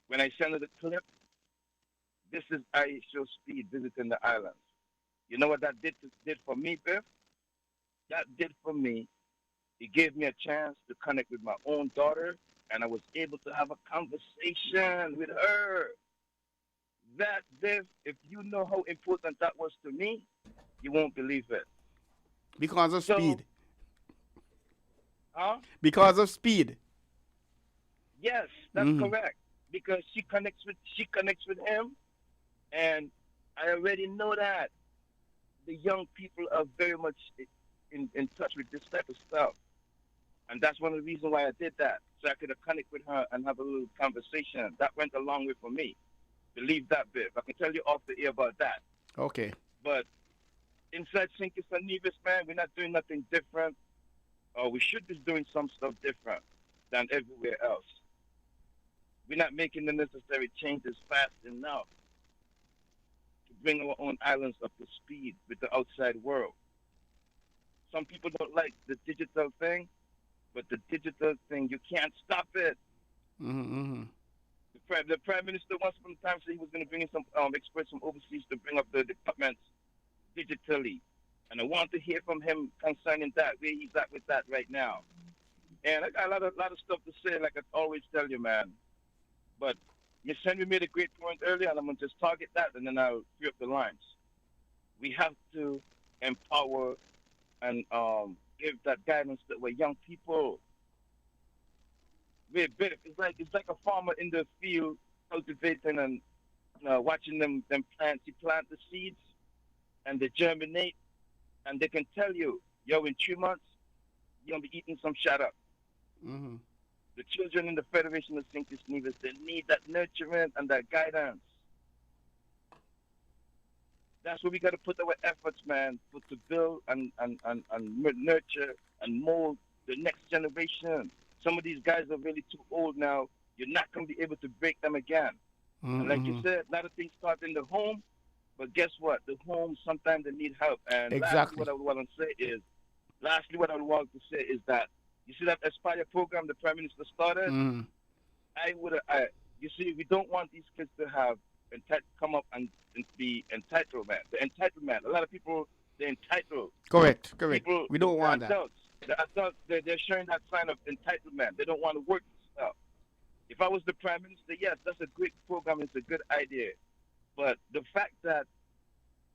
When I send her the clip, this is ISO Speed visiting the islands. You know what that did for me, Biff? That did for me. It gave me a chance to connect with my own daughter, and I was able to have a conversation with her. That, Biff, if you know how important that was to me, you won't believe it. Because of speed. Huh? Because of speed. Yes, that's correct. Because she connects with him, and I already know that the young people are very much in touch with this type of stuff. And that's one of the reasons why I did that. So I could connect with her and have a little conversation. That went a long way for me. Believe that bit. I can tell you off the air about that. Okay. But inside St. Kitts and Nevis, man, we're not doing nothing different. Or we should be doing some stuff different than everywhere else. We're not making the necessary changes fast enough to bring our own islands up to speed with the outside world. Some people don't like the digital thing, but the digital thing, you can't stop it. The Prime Minister once upon a time said he was going to bring in some experts from overseas to bring up the departments digitally. And I want to hear from him concerning that, where he's at with that right now. And I got a lot of stuff to say, like I always tell you, man. But Miss Henry made a great point earlier, and I'm going to just target that, and then I'll free up the lines. We have to empower and give that guidance to our young people. It's like a farmer in the field cultivating and watching them plant. He plant the seeds, and they germinate, and they can tell you, yo, in 3 months, you're going to be eating some shut up. The children in the Federation of St. Kitts Nevis, they need that nurturement and that guidance. That's where we got to put our efforts, man, to build and nurture and mold the next generation. Some of these guys are really too old now. You're not going to be able to break them again. And like you said, a lot of things start in the home, but guess what? The home, sometimes they need help. And lastly, what I would want to say is that, you see that Aspire program the Prime Minister started? You see, we don't want these kids to have come up and be entitled, man. The entitlement. A lot of people, they're entitled. Correct. People, We don't want that. The adults, they're showing that sign of entitlement. They don't want to work and stuff. If I was the Prime Minister, yes, that's a great program. It's a good idea. But the fact that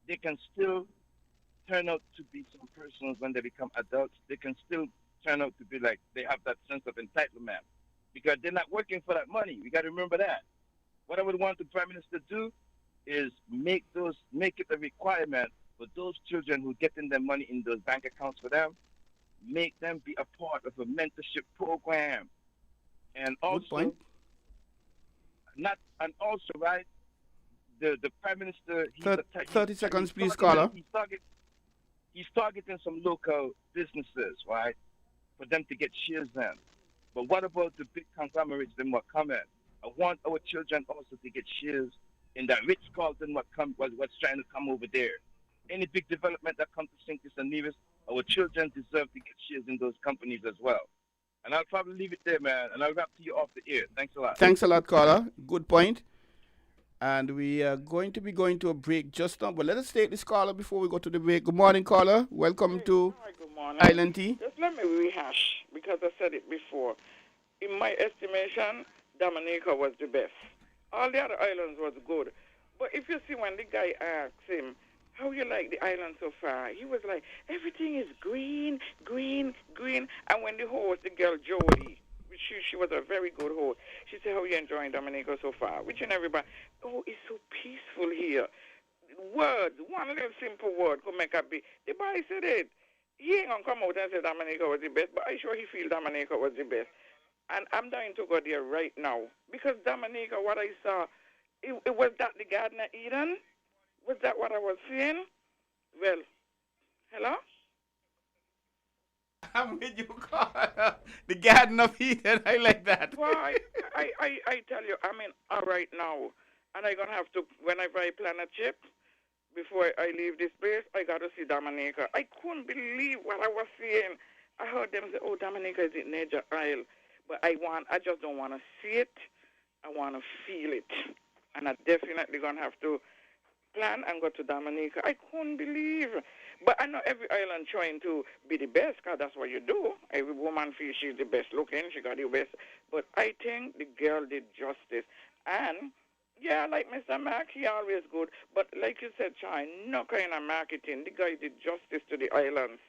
they can still turn out to be some persons when they become adults, they can still turn out to be like they have that sense of entitlement because they're not working for that money. We got to remember that. What I would want the Prime Minister to do is make it a requirement for those children who get in their money in those bank accounts for them, make them be a part of a mentorship program. And also, right, the Prime Minister, 30 seconds, please, caller. He's targeting some local businesses, right, for them to get shares in. But what about the big conglomerates that will come in? I want our children also to get shares in that Ritz-Carlton what's trying to come over there. Any big development that comes to St. Kitts and Nevis, our children deserve to get shares in those companies as well. And I'll probably leave it there, man, and I'll wrap to you off the air. Thanks a lot. Thanks a lot, caller. Good point. And we are going to be going to a break just now. But let us take this caller before we go to the break. Good morning, caller. Welcome to Good morning. Island Tea. Just let me rehash because I said it before. In my estimation, Dominica was the best. All the other islands was good. But if you see when the guy asked him, how you like the island so far? He was like, everything is green, green, green. And when the host, the girl Jody, she was a very good host, she said, how you enjoying Dominica so far? Which and everybody, oh, it's so peaceful here. Words, one little simple word could make a big. The boy said it. He ain't going to come out and say Dominica was the best, but I sure he feel Dominica was the best. And I'm dying to go there right now. Because Dominica, what I saw, it was that the Garden of Eden? Was that what I was seeing? Well, hello? I'm with you, caller. The Garden of Eden. I like that. Well, I tell you, I'm in right now. And I'm going to have to, whenever I plan a trip, before I leave this place, I got to see Dominica. I couldn't believe what I was seeing. I heard them say, oh, Dominica is in Nature Isle. But I just don't want to see it. I want to feel it. And I'm definitely going to have to plan and go to Dominica. I couldn't believe. But I know every island trying to be the best, because that's what you do. Every woman feels she's the best looking. She got the best. But I think the girl did justice. And, yeah, like Mr. Mac, he always good. But like you said, Chai, no kind of marketing. The guy did justice to the islands.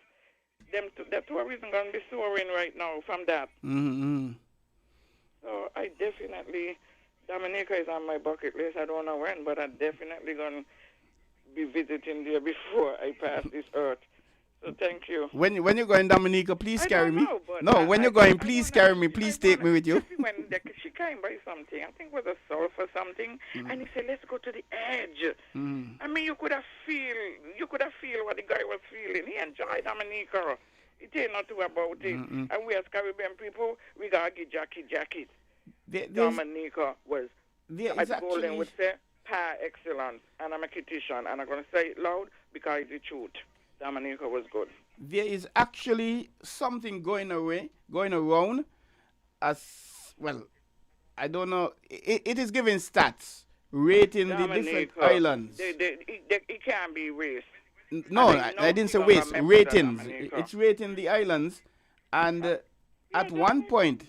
the tourism going to be soaring right now from that. Mm-hmm. So I definitely, Dominica is on my bucket list. I don't know when, but I'm definitely going to be visiting there before I pass this earth. So thank you. When you're going Dominica, please carry me. Know, but no, when you're going, please carry me. Please take me with you. When she came by something, I think it was a surf or something, and he said, "Let's go to the edge." I mean, you could have feel what the guy was feeling. He enjoyed Dominica. It ain't nothing about it. And we as Caribbean people, we gotta get jacket. Dominica was, as Golden would say, par excellence. And I'm a critician, and I'm gonna say it loud because it's the truth. Dominica was good. There is actually something going around as well. I don't know. It is giving stats, rating Dominica, the different islands. It can't be race. No, I didn't say race. Ratings. It's rating the islands, and at one point,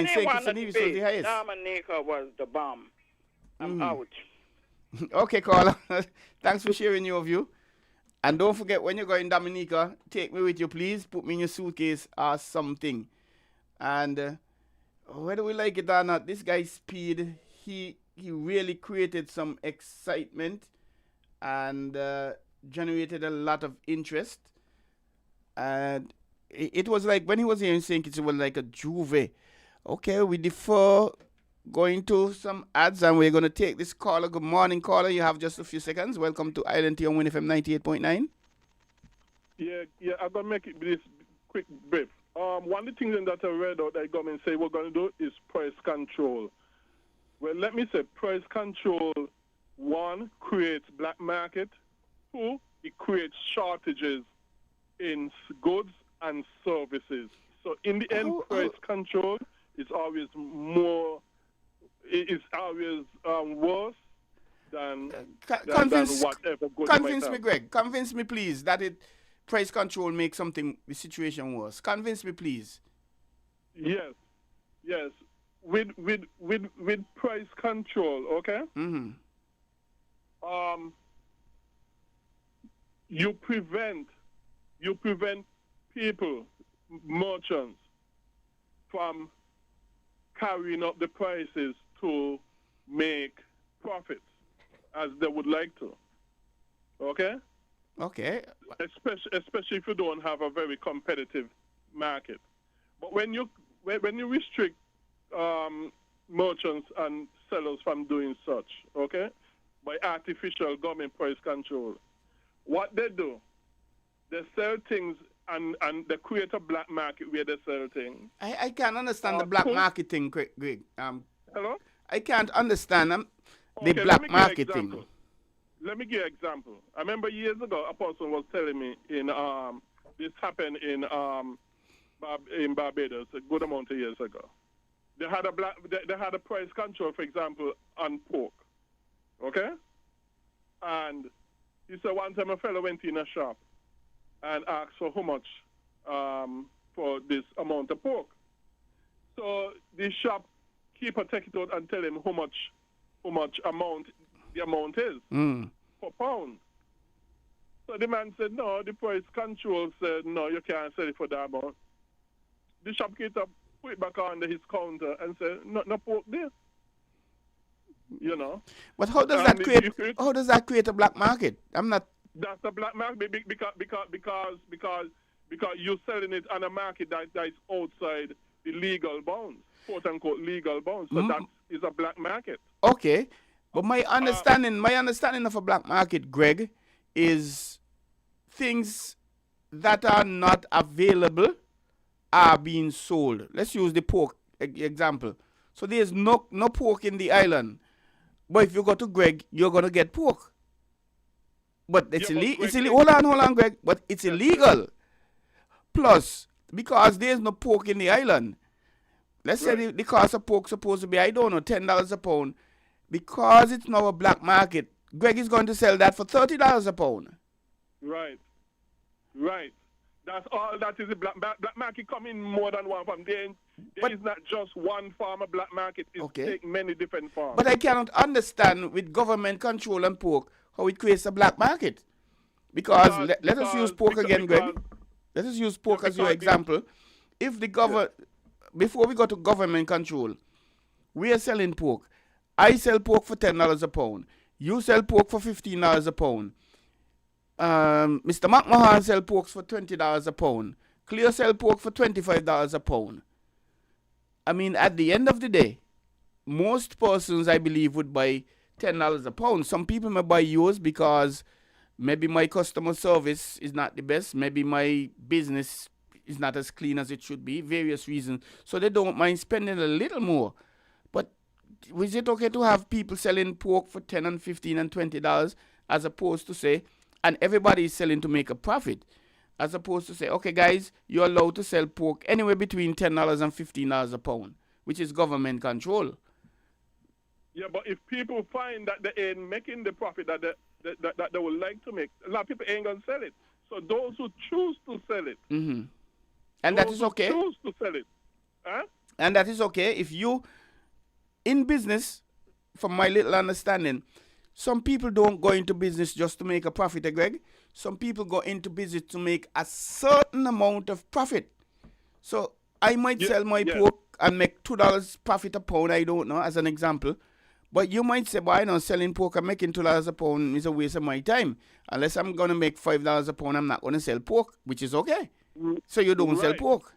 saying St. Nevis was the highest. Dominica was the bomb. I'm out. Okay, caller. Thanks for sharing your view. And don't forget, when you're going Dominica, take me with you, please. Put me in your suitcase or something. And whether we like it or not, this guy Speed, he really created some excitement and generated a lot of interest. And it was like, when he was here in St. Kitts, it was like a juve. Okay, we defer going to some ads, and we're going to take this caller. Good morning, caller. You have just a few seconds. Welcome to Island Tea on winnfm 98.9. Yeah, I'm going to make it this quick brief. One of the things that I read out that government say we're going to do is price control. Well, let me say price control, one, creates black market. Two, it creates shortages in goods and services. So in the end, price control is always more... It's always worse than whatever good. Convince me, Greg. Convince me, please, that price control makes the situation worse. Convince me, please. Yes. With price control, okay. You prevent people, merchants, from carrying up the prices to make profits as they would like to. Okay? Okay. Especially if you don't have a very competitive market. But when you restrict merchants and sellers from doing such, okay, by artificial government price control, what they do, they sell things and they create a black market where they sell things. I can't understand the black market thing, Greg. Hello? I can't understand the black market thing. Let me give you an example. I remember years ago, a person was telling me this happened in Barbados a good amount of years ago. They had a price control, for example, on pork. Okay? And he said one time a fellow went in a shop and asked for how much for this amount of pork. So the shopkeeper take it out and tell him how much the amount is per pound. So the man said, no, the price control said, no, you can't sell it for that amount. The shopkeeper put it back under his counter and said, no pork there. You know. But how does that create a black market? That's a black market because you're selling it on a market that is outside the legal bounds, quote unquote legal bounds. So that is a black market. Okay, but my understanding of a black market, Greg, is things that are not available are being sold. Let's use the pork example. So there's no pork in the island, but if you go to Greg, you're gonna get pork. But it's illegal. It's illegal. Hold on, Greg. But it's illegal. Plus, because there's no pork in the island, let's say the cost of pork supposed to be, I don't know, $10 a pound. Because it's now a black market, Greg is going to sell that for $30 a pound. Right. That's all that is. A black market come in more than one form. There is not just one form of black market. It takes many different forms. But I cannot understand with government control on pork how it creates a black market. Because let us use pork again, Greg. Let us use pork as your example. If the before we go to government control, we are selling pork. I sell pork for $10 a pound. You sell pork for $15 a pound. Mr. McMahon sell pork for $20 a pound. Clear sell pork for $25 a pound. I mean, at the end of the day, most persons, I believe, would buy $10 a pound. Some people may buy yours because maybe my customer service is not the best. Maybe my business is not as clean as it should be. Various reasons. So they don't mind spending a little more. But is it okay to have people selling pork for $10 and $15 and $20 as opposed to say, and everybody is selling to make a profit, as opposed to say, okay, guys, you're allowed to sell pork anywhere between $10 and $15 a pound, which is government control. Yeah, but if people find that they ain't making the profit that they would like to make, a lot of people ain't going to sell it. So those who choose to sell it, and that is okay. Choose to sell it, huh? And that is okay if you, in business, from my little understanding, some people don't go into business just to make a profit, Greg. Some people go into business to make a certain amount of profit. So I might sell my pork and make $2 profit a pound, I don't know, as an example. But you might say, well, I'm not selling pork, I'm making $2 a pound, is a waste of my time. Unless I'm going to make $5 a pound, I'm not going to sell pork, which is okay. So you don't sell pork.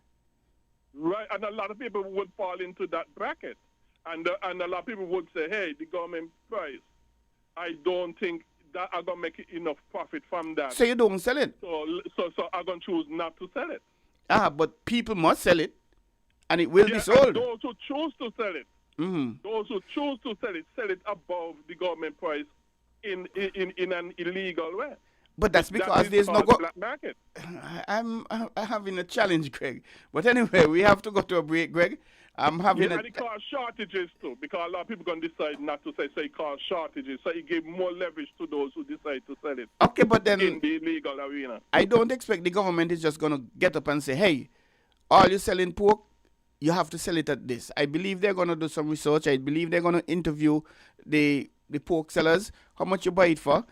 Right, and a lot of people would fall into that bracket. And a lot of people would say, hey, the government price, I don't think that I'm going to make enough profit from that. So you don't sell it? So I'm going to choose not to sell it. But people must sell it, and it will be sold. Those who choose to sell it, those who choose to sell it above the government price in an illegal way. But that's because there's no black market. I'm having a challenge, Greg. But anyway, we have to go to a break, Greg. I'm having and it cause shortages too, because a lot of people going to decide not to sell, so it cause shortages. So it give more leverage to those who decide to sell it. Okay, but then in the illegal arena. I don't expect the government is just going to get up and say, hey, all you selling pork, you have to sell it at this. I believe they're going to do some research. I believe they're going to interview the pork sellers. How much you buy it for?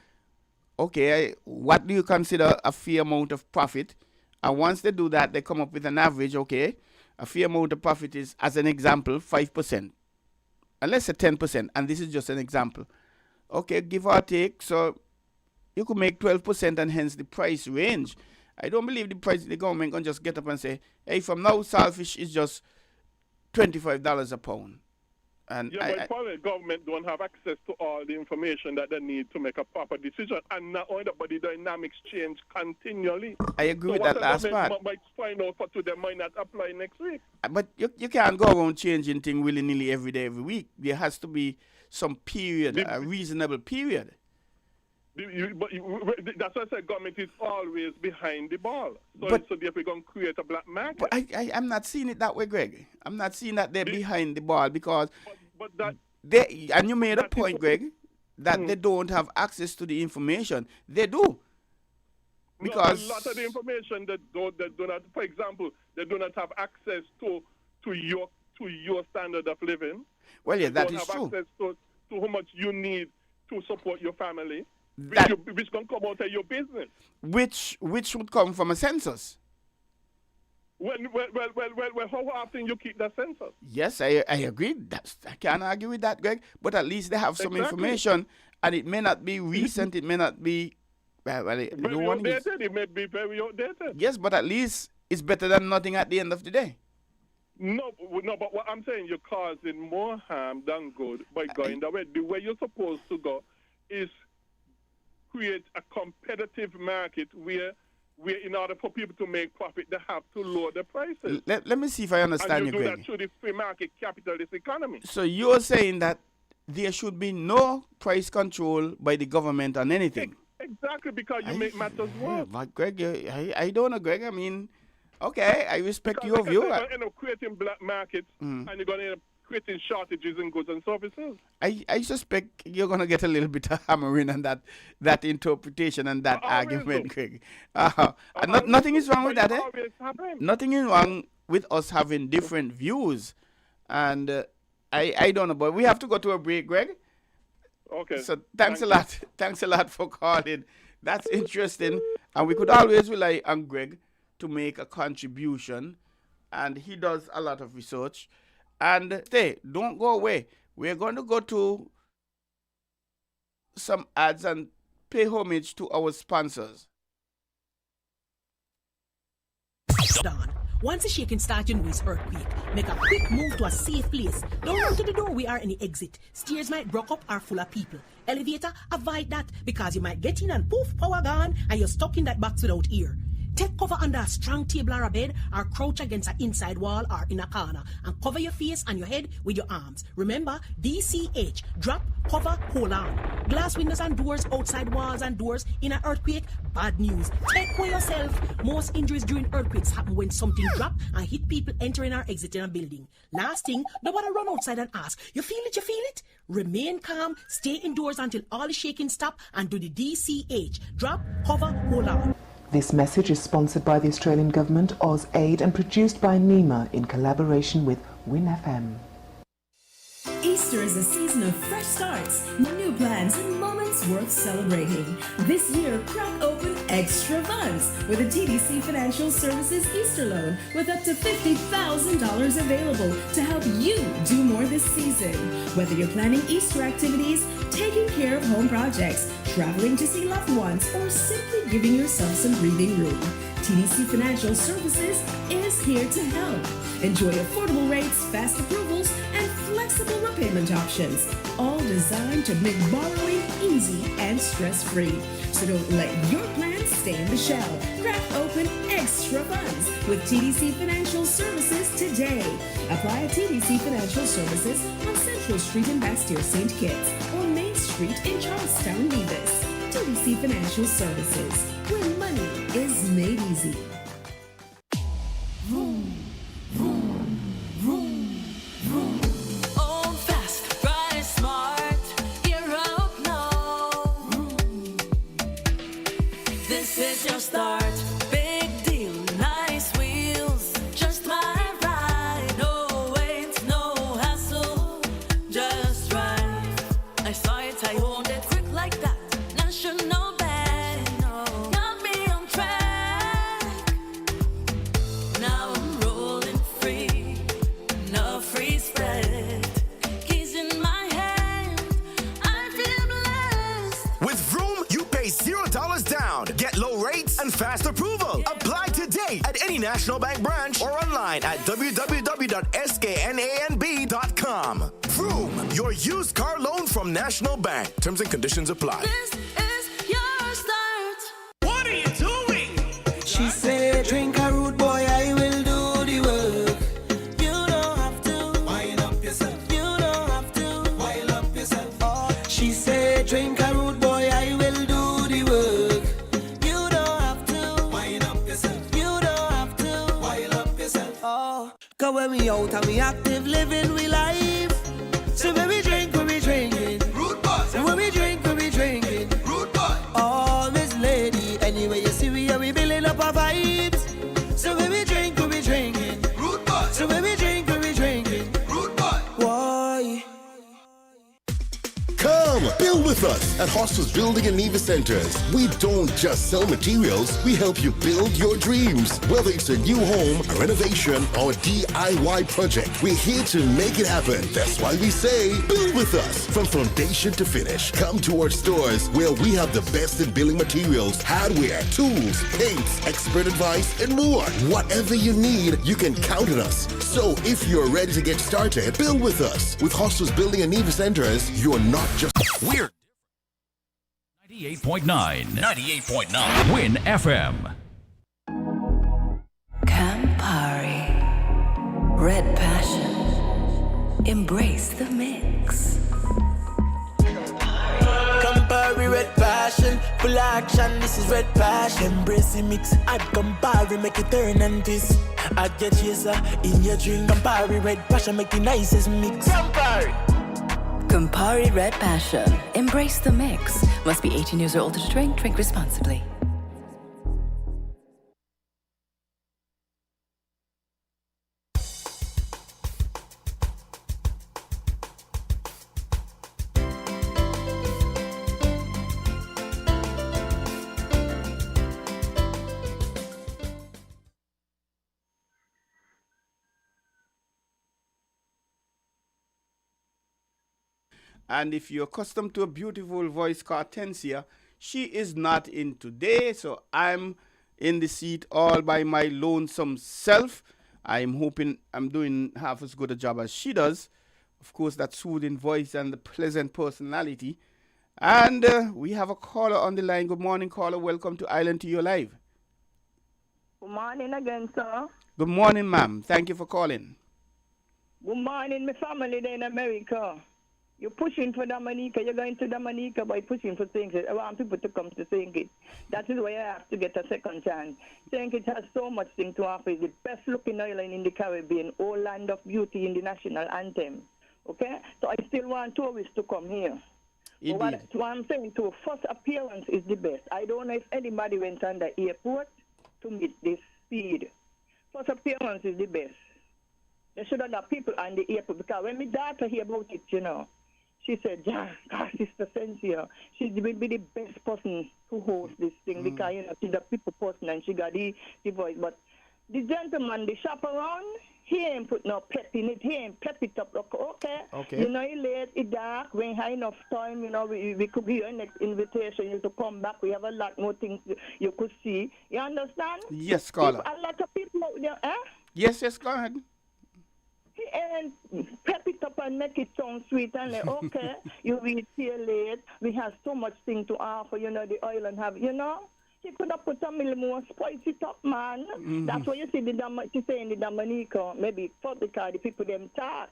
Okay, what do you consider a fair amount of profit? And once they do that, they come up with an average, okay? A fair amount of profit is, as an example, 5%. And let's say 10%, and this is just an example. Okay, give or take, so you could make 12% and hence the price range. I don't believe the government can just get up and say, hey, from now, saltfish is just $25 a pound. And but probably the government don't have access to all the information that they need to make a proper decision. And not only that, but the dynamics change continually. I agree with that last part. Might find out for today might not apply next week. But you can't go around changing things willy-nilly every day, every week. There has to be some period, a reasonable period. That's why I said government is always behind the ball. So if we're going to create a black market. But I'm not seeing it that way, Greg. I'm not seeing that they're behind the ball because and you made a point, Greg, that they don't have access to the information. They do. Because a lot of the information that do not, for example, they do not have access to your standard of living. Well, yeah, that is true. They don't have access to how much you need to support your family. Which can come out of your business. Which would come from a census. Well, how often you keep that census? Yes, I agree. I can't argue with that, Greg. But at least they have some information, and it may not be recent. It may not be very outdated. It may be very outdated. Yes, but at least it's better than nothing at the end of the day. No, but what I'm saying, you're causing more harm than good by going that way. The way you're supposed to go is create a competitive market where in order for people to make profit, they have to lower the prices. Let me see if I understand you, Greg. Greg. And you do that through the free market capitalist economy. So you're saying that there should be no price control by the government on anything? Exactly, because you make matters worse. But Greg, I don't know, Greg. I mean, okay, I respect your view. You're going to end up creating black markets, and you're going to end up creating shortages in goods and services. I suspect you're going to get a little bit of hammering on that interpretation and that argument, Greg. Nothing is wrong with that, eh? Nothing is wrong with us having different views. And I don't know, but we have to go to a break, Greg. Okay. So thanks a lot. Thanks a lot for calling. That's interesting. And we could always rely on Greg to make a contribution, and he does a lot of research. And don't go away. We're going to go to some ads and pay homage to our sponsors. Dawn. Once the shaking starts, you know it's earthquake. Make a quick move to a safe place. Don't run to the door, we are in the exit. Stairs might block up or full of people. Elevator, avoid that because you might get in and poof, power gone, and you're stuck in that box without ear. Take cover under a strong table or a bed, or crouch against an inside wall or in a corner, and cover your face and your head with your arms. Remember, DCH, drop, cover, hold on. Glass windows and doors, outside walls and doors in an earthquake, bad news. Take care yourself. Most injuries during earthquakes happen when something drops and hit people entering or exiting a building. Last thing, don't want to run outside and ask, you feel it, you feel it? Remain calm, stay indoors until all the shaking stop, and do the DCH, drop, cover, hold on. This message is sponsored by the Australian Government, AusAid, and produced by NEMA in collaboration with WinFM. Easter is a season of fresh starts, new plans, and moments worth celebrating. This year, crack open extra funds with a TDC Financial Services Easter loan with up to $50,000 available to help you do more this season. Whether you're planning Easter activities, taking care of home projects, traveling to see loved ones, or simply giving yourself some breathing room, TDC Financial Services is here to help. Enjoy affordable rates, fast approvals, and flexible repayment options, all designed to make borrowing easy and stress-free. So don't let your plans stay in the shell. Crack open extra funds with TDC Financial Services today. Apply at TDC Financial Services on Central Street in Bastyr, St. Kitts, or Main Street in Charlestown, Nevis. TDC Financial Services, where money is made easy. Vroom, vroom, vroom, vroom. Old fast, bright, smart, you're up now. Vroom. This is your start. Big deal, nice wheels, just my ride. No wait, no hassle, just right. I saw it, I owned it, quick like that. National bag, got me on track. Now I'm rolling free, no free spread. Keys in my hand, I feel blessed. With Vroom, you pay $0 down. Get low rates and fast approval. Apply today at any National Bank branch or online at www.sknanb.com. Vroom, your used car loan from National Bank. Terms and conditions apply. This is your start. What are you doing? She said, drink a rude boy, I will do the work. You don't have to wind up yourself. You don't have to wind up yourself. Oh, she said, drink a rude boy, I will do the work. You don't have to wind up yourself. You don't have to wind up yourself. Oh, cause when we out and we active, living we life. So when we drink, drinking. Rude boy. So when we drink, drinking. Rude boy. Oh, Miss Lady, anyway you see we are we building up our vibes. So when we drink, drinking. Rude boy. So when we drink, drinking. Rude boy. Why? Come, build with us at Hostels Building and Nevis Centers. We don't just sell materials, we help you build your dreams. Whether it's a new home, a renovation, or a DIY project, we're here to make it happen. That's why we say, build with us from foundation to finish. Come to our stores where we have the best in building materials, hardware, tools, paints, expert advice, and more. Whatever you need, you can count on us. So if you're ready to get started, build with us. With Hostels Building and Nevis Centers, you're not just We're 98.9 Win FM. Campari, red passion, embrace the mix. Campari, red passion, full action, this is red passion. Embrace the mix, add Campari, make it turn and twist. Add your chaser in your drink. Campari, red passion, make the nicest mix. Campari. Campari Red Passion. Embrace the mix. Must be 18 years or older to drink. Drink responsibly. And if you're accustomed to a beautiful voice called Tensia, she is not in today. So I'm in the seat all by my lonesome self. I'm hoping I'm doing half as good a job as she does. Of course, that soothing voice and the pleasant personality. And we have a caller on the line. Good morning, caller. Welcome to Island to Your Live. Good morning again, sir. Good morning, ma'am. Thank you for calling. Good morning, my family there in America. You're pushing for Dominica. You're going to Dominica by pushing for St. Kitts. I want people to come to St. Kitts. That is why I have to get a second chance. St. Kitts has so much thing to offer. It's the best looking island in the Caribbean, all land of beauty in the national anthem. Okay? So I still want tourists to come here. But what I'm saying to first appearance is the best. I don't know if anybody went on the airport to meet this speed. First appearance is the best. They should have got people on the airport because when my daughter hear about it, you know, she said, "Yeah, Sister Cynthia, she will be the best person to host this thing because, you know, she's a people person and she got the voice." But the gentleman, the chaperone, he ain't put no pep in it. He ain't pep it up. Okay. You know, it's late, it's dark. We have enough time, you know, we could give you a next invitation you to come back. We have a lot more things you could see. You understand? Yes, caller. A lot of people out there, eh? Yes, go ahead. And pep it up and make it sound sweet and like, okay, you reach here late. We have so much thing to offer, you know, the island have, you know. She could have put a little more spice it up, man. That's why you see she saying the Dominica, maybe because the people them talk.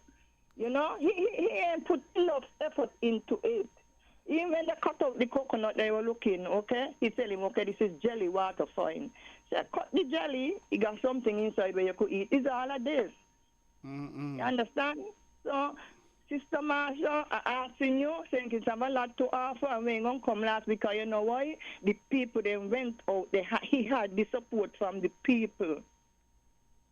You know, he ain't put enough effort into it. Even when they cut out the coconut they were looking, okay, he tell him, okay, this is jelly water fine. So cut the jelly, he got something inside where you could eat. It's all of this. You understand? So, Sister Marsha, I'm asking you, saying it's have a lot to offer, and we ain't going to come last because you know why? The people then went out, he had the support from the people.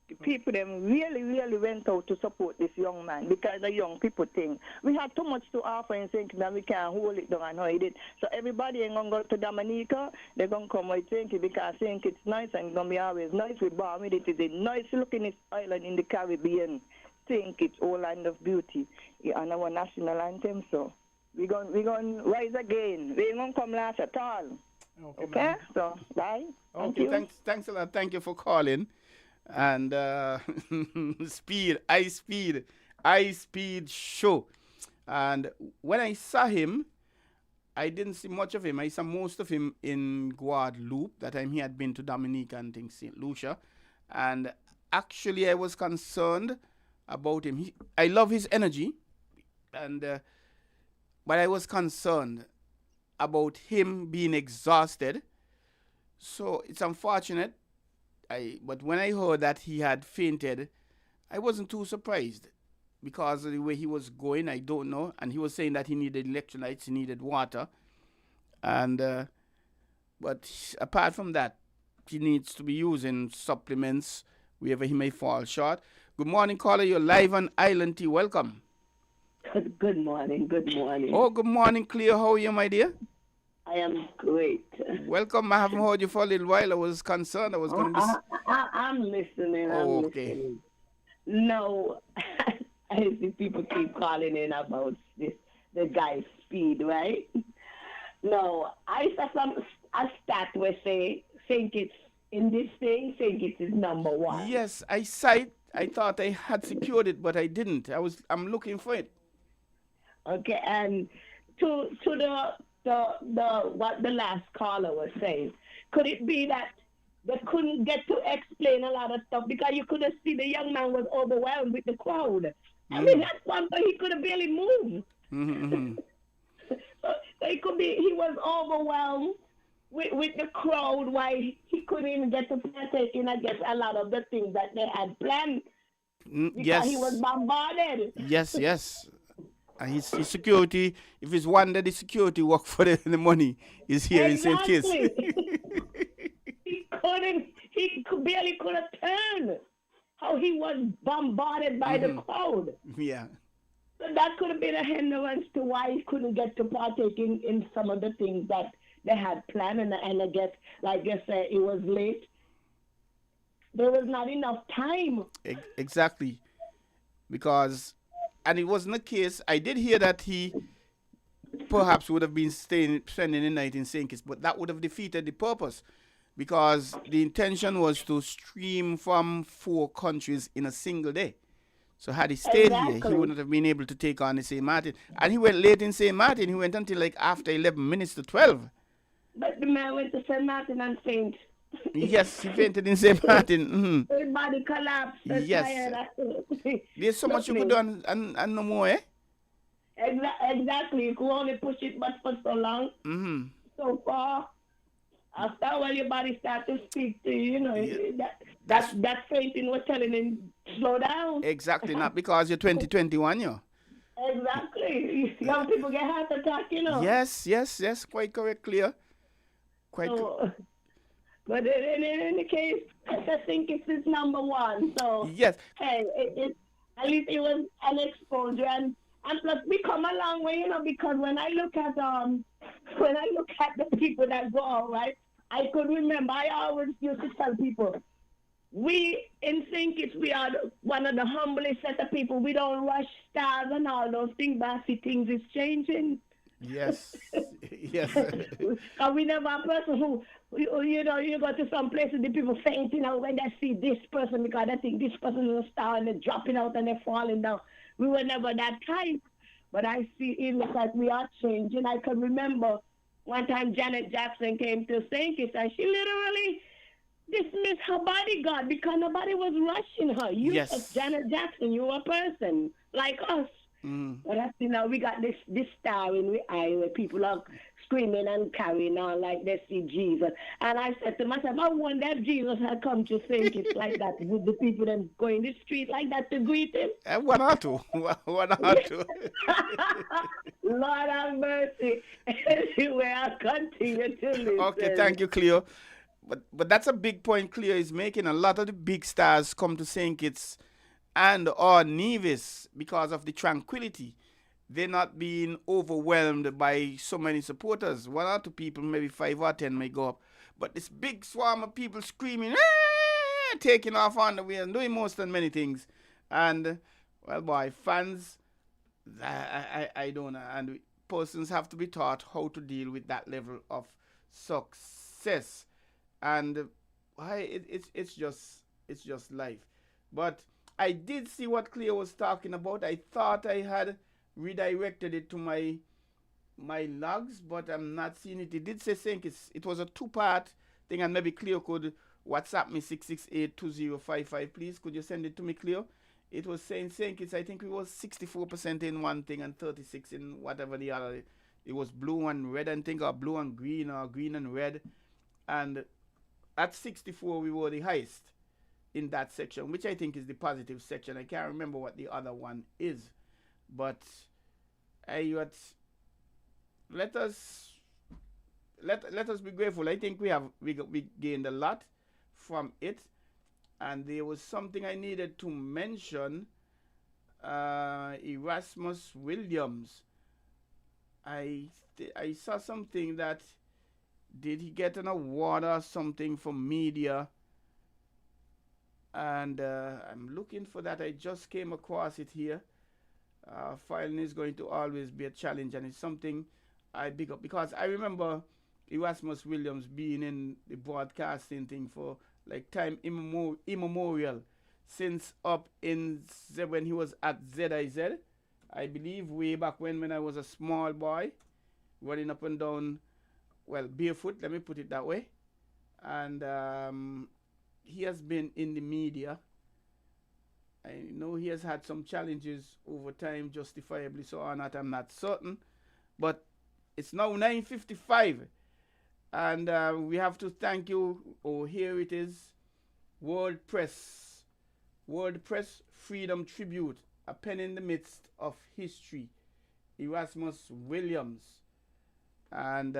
The people then really, really went out to support this young man because the young people thing. We had too much to offer and think that we can't hold it down and hide it. So everybody ain't going to go to Dominica. They're going to come with St. Kitts because St. Kitts it's nice and it's going to be always nice with Barmid. It is a nice looking island in the Caribbean. St. Kitts, all land of beauty. And our national anthem. So we're going to rise again. We ain't going to come last at all. Okay? So, bye. Okay, thanks a lot. Thank you for calling. And I speed show. And when I saw him, I didn't see much of him. I saw most of him in Guadeloupe. That time he had been to Dominica and things, St. Lucia. And actually I was concerned about him. I love his energy, and but I was concerned about him being exhausted. So it's unfortunate. But when I heard that he had fainted, I wasn't too surprised because of the way he was going. I don't know. And he was saying that he needed electrolytes, he needed water. And but apart from that, he needs to be using supplements wherever he may fall short. Good morning, caller. You're live on Island T. Welcome. Good morning. Oh, good morning, Cleo. How are you, my dear? I am great. Welcome. I haven't heard you for a little while. I was concerned. I was going to be... I'm listening. Listening. No, I see people keep calling in about the guy's speed, right? No, I saw a stat where say St. Kitts in this thing, St. Kitts is number one. Yes, I saw it. I thought I had secured it, but I didn't. I'm looking for it. Okay, and to the what the last caller was saying, could it be that they couldn't get to explain a lot of stuff because you could have seen the young man was overwhelmed with the crowd. I mean, that's one thing, he could have barely moved. So it could be he was overwhelmed with the crowd, why he couldn't even get to partake in, I guess, a lot of the things that they had planned. Because he was bombarded. Yes. And his security, if it's one that the security work for the money, is here in St. Kitts. He barely could have turned. How he was bombarded by the crowd. Yeah. So that could have been a hindrance to why he couldn't get to partake in some of the things that they had planned. And I guess, like you said, it was late. There was not enough time. Exactly. Because, and it wasn't a case, I did hear that he perhaps would have been spending the night in St. Kitts, but that would have defeated the purpose because the intention was to stream from 4 countries in a single day. So had he stayed here, he wouldn't have been able to take on the St. Martin. And he went late in St. Martin. He went until like after 11 minutes to 12. But the man went to St. Martin and fainted. Yes, he fainted in St. Martin. His body collapsed. Yes. There's so much you could do and no more, eh? Exactly. You could only push it but for so long. So far. After a while, your body starts to speak to you, that fainting was telling him, slow down. Exactly, not because you're 2021, Exactly. Young people get heart attack, Yes, quite correct, Clear. But in any case, I think it's number 1. So, yes. Hey, at least it was an exposure. And plus, we come a long way, because when I look at the people that go out, right, I could remember, I always used to tell people, we in St. Kitts, we are one of the humblest set of people. We don't rush stars and all those things, but I see things is changing. Yes, yes. And we never a person who, you go to some places, the people fainting out when they see this person because they think this person is a star and they're dropping out and they're falling down. We were never that type. But I see it looks like we are changing. I can remember one time Janet Jackson came to St. Kitts and she literally dismissed her bodyguard because nobody was rushing her. You as Janet Jackson, you a person like us. But I see now we got this star in the eye where people are screaming and carrying on like they see Jesus. And I said to myself, I wonder if Jesus had come to St. Kitts like that, with the people then going the street like that to greet him. One or two. One or two. Lord have mercy. Anyway, I'll continue to listen. Okay, thank you, Cleo. But that's a big point Cleo is making. A lot of the big stars come to St. Kitts and or Nevis because of the tranquility. They're not being overwhelmed by so many supporters. 1 or 2 people, maybe 5 or 10 may go up. But this big swarm of people screaming, taking off on the way and doing most and many things. And, well, boy, fans, I don't know. And persons have to be taught how to deal with that level of success. And it's just life. But I did see what Cleo was talking about. I thought I had redirected it to my logs, but I'm not seeing it. It did say St. Kitts. It was a 2-part thing, and maybe Cleo could WhatsApp me 668-2055, please. Could you send it to me, Cleo? It was saying St. Kitts, I think it was 64% in one thing and 36 in whatever the other. It was blue and red, I think, or blue and green, or green and red. And at 64, we were the highest in that section, which I think is the positive section. I can't remember what the other one is, but let us be grateful. I think we gained a lot from it, and there was something I needed to mention. Erasmus Williams. I saw something that, did he get an award or something for media? And I'm looking for that. I just came across it here. Filing is going to always be a challenge, and it's something I big up because I remember Erasmus Williams being in the broadcasting thing for like time immemorial, since up in when he was at ZIZ, I believe, way back when I was a small boy, running up and down, well, barefoot, let me put it that way. And he has been in the media. I know he has had some challenges over time, justifiably so or not, I'm not certain. But it's now 9:55, and we have to thank you. Oh, here it is, World Press Freedom Tribute, a pen in the midst of history, Erasmus Williams. And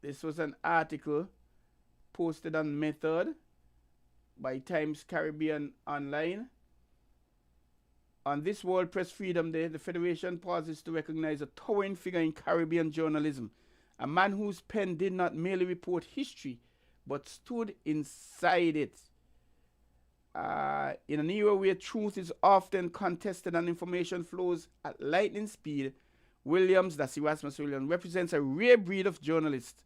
this was an article posted on May 3rd by Times Caribbean Online. On this World Press Freedom Day, the Federation pauses to recognize a towering figure in Caribbean journalism, a man whose pen did not merely report history, but stood inside it. In an era where truth is often contested and information flows at lightning speed, Williams, that's Erasmus Williams, represents a rare breed of journalist,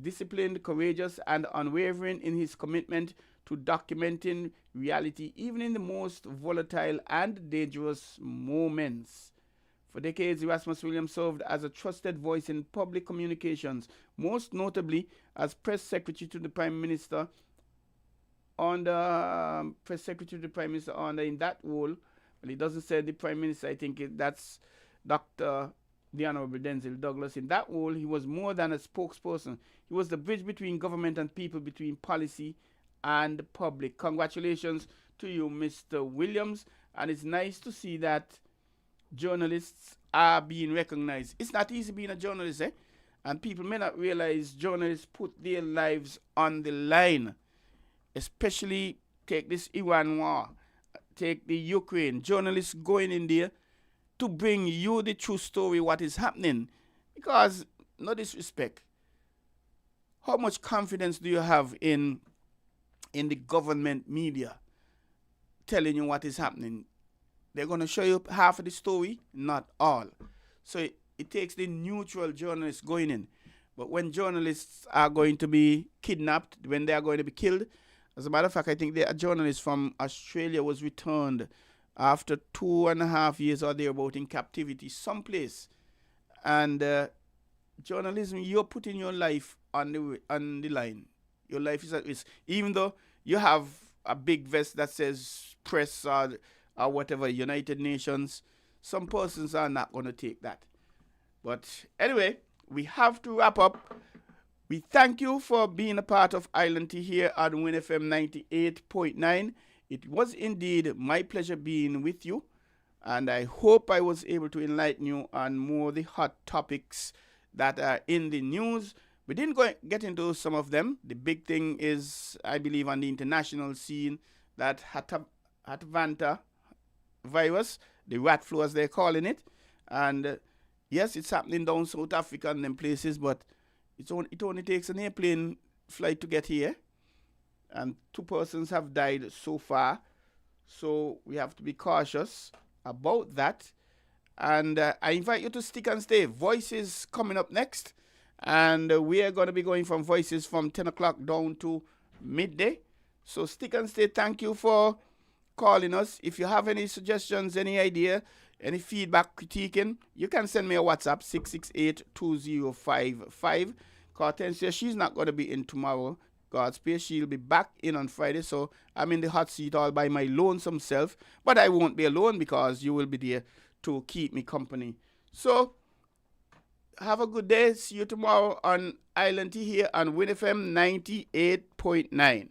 disciplined, courageous, and unwavering in his commitment to documenting reality, even in the most volatile and dangerous moments. For decades, Erasmus Williams served as a trusted voice in public communications, most notably as press secretary to the Prime Minister in that role. Well, he doesn't say the Prime Minister. I think that's Dr. the Honorable Denzel Douglas. In that role, he was more than a spokesperson. He was the bridge between government and people, between policy and the public. Congratulations to you, Mr. Williams. And it's nice to see that journalists are being recognized. It's not easy being a journalist, eh? And people may not realize journalists put their lives on the line. Especially take this Iran war, take the Ukraine. Journalists going in there to bring you the true story, what is happening. Because, no disrespect, how much confidence do you have in the government media telling you what is happening? They're going to show you half of the story, not all. So it takes the neutral journalists going in. But when journalists are going to be kidnapped, when they are going to be killed, as a matter of fact, I think a journalist from Australia was returned after 2.5 years or thereabout in captivity someplace. And journalism, you're putting your life on the line. Your life is at risk. Even though you have a big vest that says press or whatever, United Nations, some persons are not going to take that. But anyway, we have to wrap up. We thank you for being a part of Island Tea here on WinFM 98.9. It was indeed my pleasure being with you, and I hope I was able to enlighten you on more of the hot topics that are in the news. We didn't get into some of them. The big thing is, I believe, on the international scene, that Hatavanta virus, the rat flu as they're calling it. And yes, it's happening down South Africa and them places, but it only takes an airplane flight to get here. And 2 persons have died so far. So we have to be cautious about that. And I invite you to stick and stay. Voices coming up next. And we are going to be going from Voices from 10 o'clock down to midday. So stick and stay. Thank you for calling us. If you have any suggestions, any idea, any feedback, critiquing, you can send me a WhatsApp, 668-2055. Hortensia, she's not going to be in tomorrow. God's space, she'll be back in on Friday. So I'm in the hot seat all by my lonesome self. But I won't be alone because you will be there to keep me company. So have a good day. See you tomorrow on Island Tea here on WinFM 98.9.